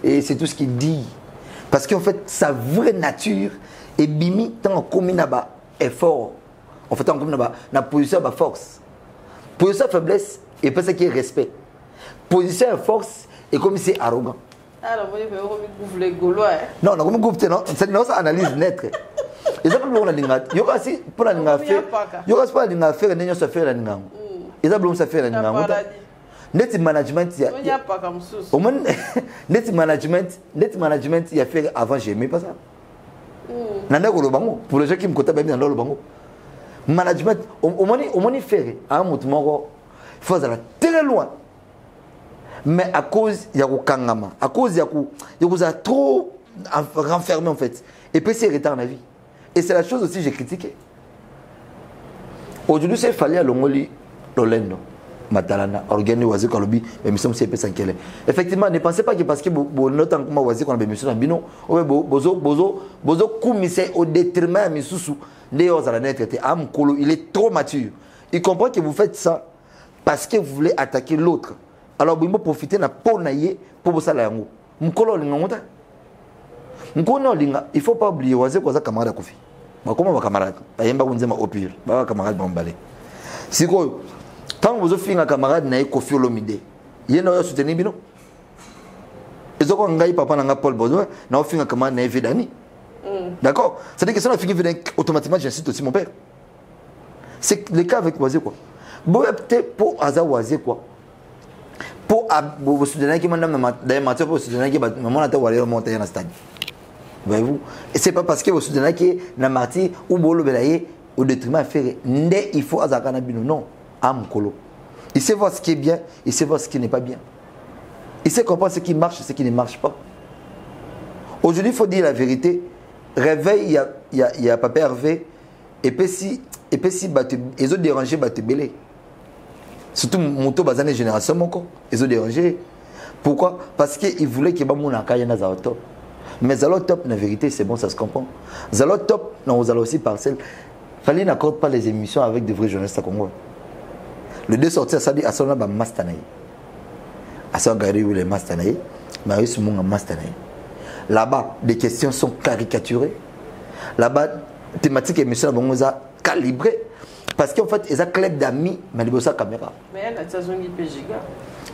et c'est tout ce qu'il dit. Parce qu'en fait sa vraie nature est bimi tant comme naba effort. En fait tant comme naba na position ba force. Position faiblesse et pas ce qui est respect. Position force et comme c'est arrogant. Alors vous avez les gaulois. Non, non comme gouffre non, c'est une analyse nette. Et ça pour la linga. Yo kasi pour la linga faire. Yo kasi pour la linga faire nenyo sa faire la linga. Et ça blom sa faire la linga. Net management ya. Pas comme ça. Au moins net management il a fait avant j'aimais pas ça. Nanda ko lo bango pour les gens qui me côté bien dans le bango. Management au moins faire à un moment il faut aller très loin. Mais à cause il y a au kangama, à cause il y a trop renfermé en fait. Et puis c'est retard dans la vie. Et c'est la chose aussi que j'ai critiqué. Aujourd'hui, c'est fallait à l'ongoli, l'olendo, matalana, organiser oisé kalobi, mais nous sommes si épais sans qu'elle est. Effectivement, ne pensez pas que parce que notre temps oisé qu'on a besoin d'un bino, bozo koumise au détriment de Misusu, Léos à la net traité, am kolo, il est trop mature. Il comprend que vous faites ça parce que vous voulez attaquer l'autre. Alors, vous profitez de la peau naïe pour vous saler en haut. Mkolo l'ingonta. Mkolo l'inga, il ne faut pas oublier oisé quoi ça camarade Kofi. Comment va camarade? Ayemba kunzema au pire. Ba camarade bombalé. Si quoi, quand vous offrez un camarade naïe Kofi Olomide, il y a un soutenir bino. Et donc on gagne papa nanga Paul Bozo, na offrir un camarade naïe Vedani. D'accord? C'est-à-dire que si on a fini automatiquement j'incite aussi mon père. C'est le cas avec oisé quoi. Bon peut-être pour hasard oisé quoi. Pour vous soutenir qui madame d'ailleurs pour soutenir qui maman a été monter dans le stade. Voyez-vous? Et c'est pas parce que vous soutenez qui na marti ou bolo belaye au détriment faire ndé il faut azakana bino non am kolo. Il sait voir ce qui est bien, il sait voir ce qui n'est pas bien. Il sait comprendre ce qui marche et ce qui ne marche pas. Aujourd'hui, il faut dire la vérité. Réveil, il y a papa Hervé et puis si ils ont dérangé te belé. Surtout mon taux bazane génération mon co, ils ont dérangé. Pourquoi? Parce qu'ils voulaient que mon akaya na za top. Mais Zalo Top, la vérité, c'est bon, ça se comprend. Zalo Top, non, vous allez aussi parcelle. Fallait n'accorde pas les émissions avec de vrais journalistes à Congo. Le deux sorties, ça dit à son aba Mastanaï. À son gari où les Mastanaï, Marius Munga Mastanaï. Là-bas, les questions sont caricaturées. Là-bas, thématique émission à calibrée. Parce qu'en fait, ils ont un club d'amis, mais ils ont une caméra. Mais elle a Tazongi Pégiga.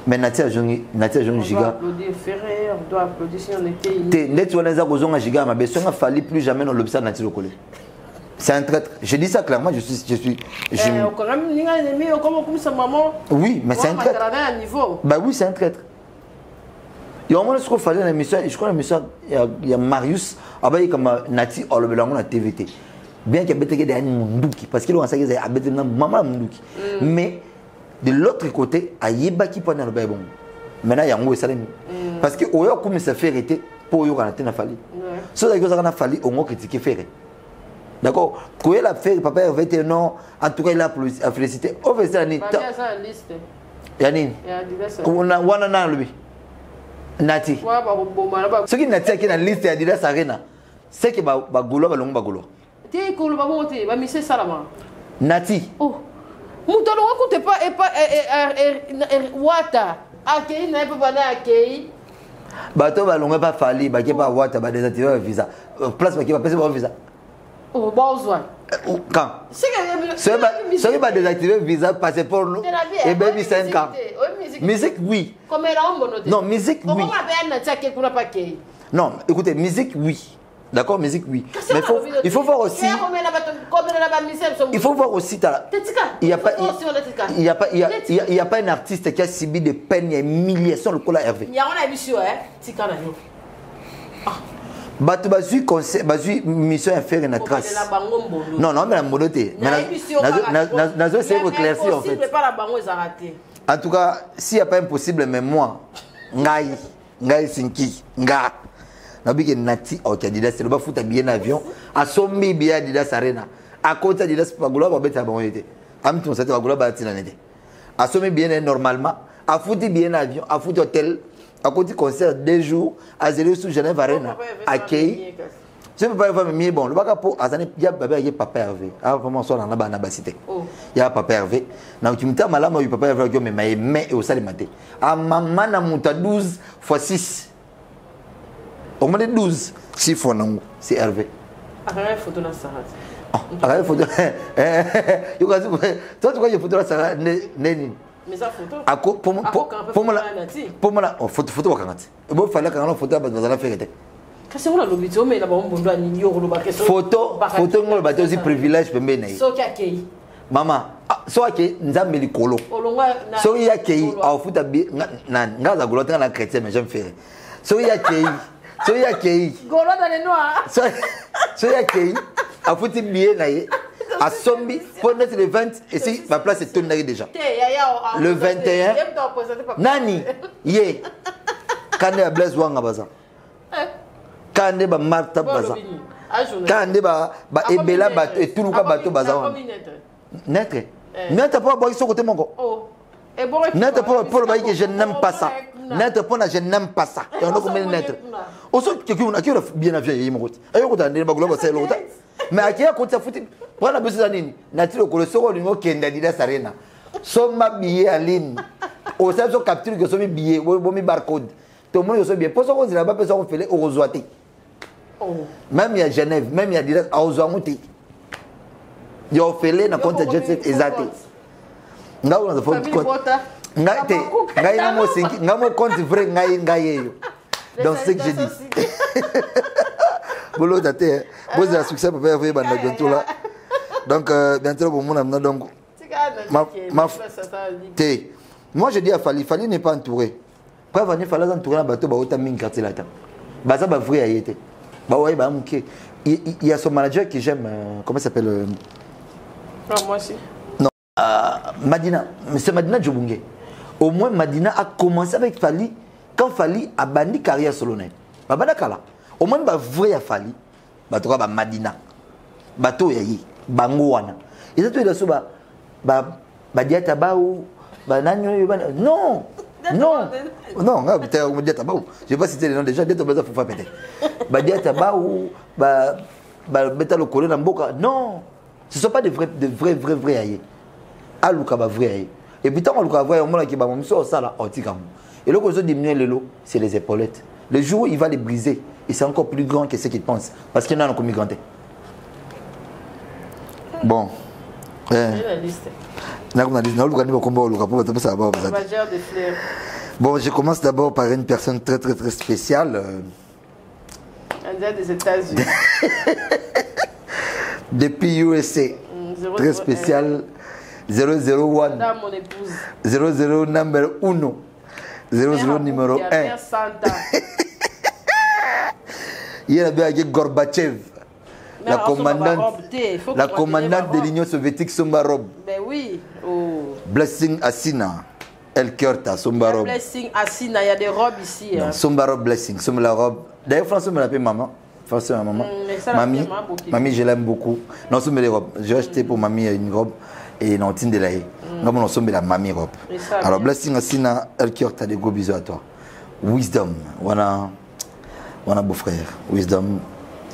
Mais Natia Jongi Giga. On doit applaudir Ferrer, on doit applaudir si on était unis. Net on a Gozonga Giga, mais il ne fallait plus jamais dans l'obstacle Natia Lokole. C'est un traître. Je dis ça clairement, je suis. Oui, mais c'est un traître. Bah oui, c'est un traître. Il y a un moment où il fallait l'émission, je crois l'émission, il y a Marius, il y a comme Nati Olobelango na TVT. Bien qu'il y ait des Mundouki, parce qu'il y a des maman Mundouki. Mais de l'autre côté, il y a des gens qui peuvent aller bon. Maintenant, il y a un peu de parce que au comme ça fait arrêter pour y aller na fali. Si vous avez na fali, on va critiquer faire. D'accord. Quand il a fait papa avait été non, en tout cas il a félicité. Au fait ça ni. Yanine. On a wana lui. Nati. Ce qui Nati qui est dans la liste Adidas Arena, c'est que ba golo ba longo ba golo. T'es golo ba monter, ba mise salama. Nati. Oh. Moutalo écoute pas wata. Akei na pas na akei. Bato ba longo ba fali, ba ke ba wata ba désactiver visa. Place ba ke ba pese ba visa. Oh, besoin. Quand? C'est pas désactiver visa passeport et bien 5 ans. Musique oui. Non, musique oui. Comment on pas non, écoutez, musique oui. D'accord, musique oui. Mais il faut voir aussi. Il faut voir aussi. Il n'y a pas un artiste qui a subi des peines et humiliations le col à Hervé. Il y a un émission, Tika Nano. Batu basu conseil basu mission à faire une trace. Non non mais la monoté. Nazo c'est éclairci en fait. En tout cas, s'il n'y a pas impossible mais moi ngai sinki nga nabike nati au Adidas c'est le ba futa bien avion a sombi bien Adidas Arena. À côté Adidas Pagula ba beta ba été. Am ton c'était Pagula ba tina nete. A sombi bien normalement, a futi bien avion, a futi hôtel. À côté concert 2 jours à 0 sous Genève Arena, accueil. c'est papa Hervé mais bon le baka po azane ya baba ya papa Hervé ah vraiment so na bana basité ya papa Hervé na ukimta malama yu papa Hervé mais mais au sale maté a maman na muta 12 fois 6 au moins 12 6 fois non c'est Hervé Arrête photo na Sarah. Arrête photo yo kazi toi tu vois photo na Sarah neni mais ça photo ako pour moi photo wakangati bo fallait quand photo bazala faire kasi on a l'obito mais là-bas on doit nyo ko ba question photo ngolo ba aussi privilège pembe na so kaki mama so ake nzambe likolo so ya kei au futa na ngaza golota na chrétien mais j'aime faire so ya kei golota les noirs so ya kei a futi bien na ye a sombi pour notre le 20 et si ma place est tournée déjà le 21 nani ye kande Blaise Wanga baza kande ba Martha baza kande ba ebela bato et tuluka bato baza Netre Netre pas boire sur côté mon go Netre pour ba que je n'aime pas ça Netre pour je n'aime pas ça et on a combien Netre aussi quelqu'un qui a bien avié mon route ayo ko tande ba globa c'est l'autre mais akia ko ta futi pour la besoin nini natiro ko le soro lingo kenda dida sarena so ma billet en ligne au ça so capture que so mi billet bo mi barcode tout le monde so bien pour ça ko zila ba personne fait au rezoité même il y a Genève même il y a direct à Ozouamuti il y a fait na compte jet set exact ngao na faut ngate ngai ngamo singi ngamo compte vrai ngai yo donc c'est que j'ai dit bolo date vous avez succès pour faire bientôt là donc bientôt pour mon amna donc moi je dis à Fali n'est pas entouré quand venir Fali entouré na bateau ba otaming quartier là ta baza ba vrai ayete ba ouais ba muké il y a son manager que j'aime comment ça s'appelle moi aussi non Madina c'est Madina Djobungé au moins Madina a commencé avec Fali quand Fali a bandi carrière solonne baba kala au moins ba vrai à Fali bato ba Madina bato yayi bango wana et ça tout est là ba diata ba ou ba nanyo non nga putain on diata ba je vais pas citer les noms déjà diata ba faut pas péter ba diata ba ou ba beta le colon na mboka non ce sont pas des vrais yayi aluka ba vrai yayi et puis tant aluka vrai on mona ki ba momiso ça là otikam et le cause diminuer le lot c'est les épaulettes le jour où il va les briser et c'est encore plus grand que ce qu'il pense parce qu'il y en a comme granté bon bon je commence d'abord par une personne très spéciale des États-Unis depuis USA très spécial 001 00 number 1 00 numéro 1 il y a bien Gorbatchev la commandante de l'Union soviétique Sombarov. Ben oui. Blessing Assina. El Kyorta Sombarov. Blessing Assina, il y a des robes ici. Sombarov Blessing, la robe. D'ailleurs François me l'appelle maman. François maman. Mamie, je l'aime beaucoup. Non, c'est les robes. J'ai acheté pour mamie une robe et une antine de la haie. Nous sommes la mamie robe. Alors Blessing Assina, El Kyorta, des gros bisous à toi. Wisdom, voilà beau-frère. Wisdom.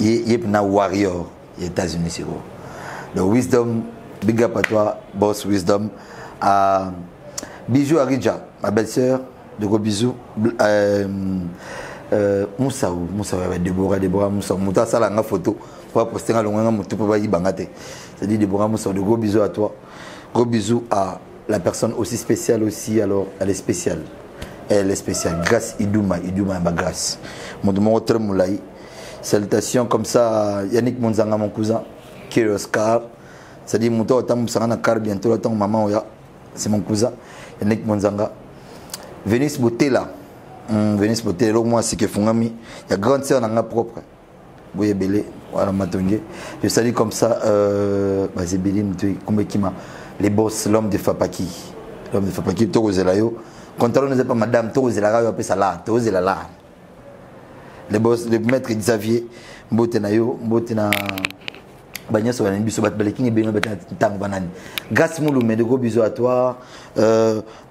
Il est un warrior aux États-Unis, c'est gros. Le Wisdom, big up à toi, boss Wisdom. Bijou Aridja, ma belle-sœur, de gros bisous. Moussa, Déborah, Moussa, Moussa, ça là, une photo. Pour poster un long moment, pour pas y bangater. C'est-à-dire Déborah Moussa, de gros bisous à toi. Gros bisous à la personne aussi spéciale aussi. Alors, elle est spéciale. Elle est spéciale. Grâce Idouma, ma grâce. Mon demande très moulay. Salutations comme ça, Yannick Monzanga, mon cousin, qui est Oscar. C'est-à-dire, mon tour, bientôt, le temps, maman, c'est mon cousin, Yannick Monzanga. Venice Botela. Venice Botela, moi, c'est que Fungami. Il y a grande sœur dans ma propre. Boye Belé, voilà, Matongé. Je salue comme ça, Bazébélé, les boss, l'homme de Fapaki. L'homme de Fapaki, Torozelayo. Quand on ne pas madame, Torozelayo, appelle ça là, Torozela. Le boss, le maître Xavier, Mbotenayo, Mbotena, Bagnas, Banan, Bisso, Batbalekin, Beno, Tang Banan. Gas Moulou, mais de gros bisous à toi.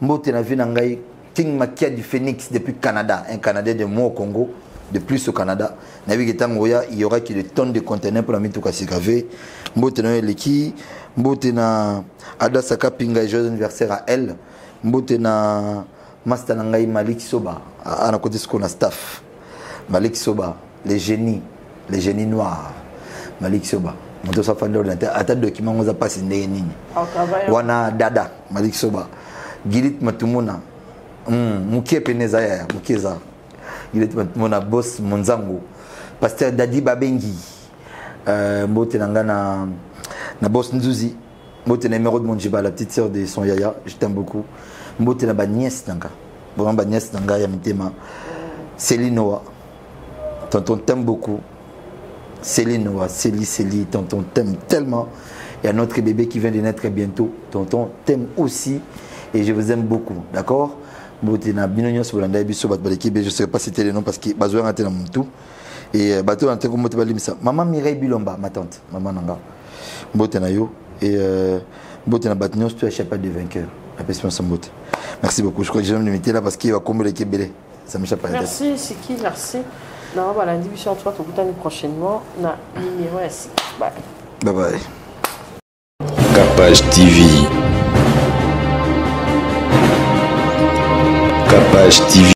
Mbotena Vinangai, King Makia du Phoenix depuis Canada, un Canadien de moi au Congo. de plus au Canada. Il y aura des tonnes de conteneurs pour la mettre au Kassikavé. Mbote na Eleki, mbote na Ada Saka Pinga et joyeux anniversaire à elle. Mbote na Master Nangai Malik Soba, à la côté de ce qu'on a staff. Malik Soba, les génies noirs. Malik Soba. Mon sa fan de attends document on a passé nini. Wana Dada, Malik Soba. Gilit Matumuna. Mukie Penezaya, Mukieza. Gilit Matumuna boss Monzango. Pasteur Dadi Babengi. Mbote nanga na boss Nzuzi. Mbote na numéro de Monjiba, la petite sœur de son yaya, je t'aime beaucoup. Mbote na ba nièce nanga. Vraiment ba nièce nanga ya mitema. Céline Noah. Tonton t'aime beaucoup. Céline Noah, Célie, tonton t'aime tellement. Il y a notre bébé qui vient de naître bientôt. Tonton t'aime aussi et je vous aime beaucoup, d'accord? Mbote na binonyo sobolanda biso bat baleki, je sais pas citer les noms parce que bazo ngate na mutu. Et bateau en tant que balimisa. Maman Mireille Bilomba, ma tante, maman nanga. Mbote na yo et mbote na batnios tu achètes pas de vainqueur. Appelle-moi son mbote. Merci beaucoup. Je crois que je vais me limiter là parce qu'il va combattre l'équipe belé. Ça m'échappe pas. Merci, Siki, merci. Non, voilà, la division 3 tout le prochainement. Na numéro 6. Bye. Bye bye. Capage TV. Capage TV.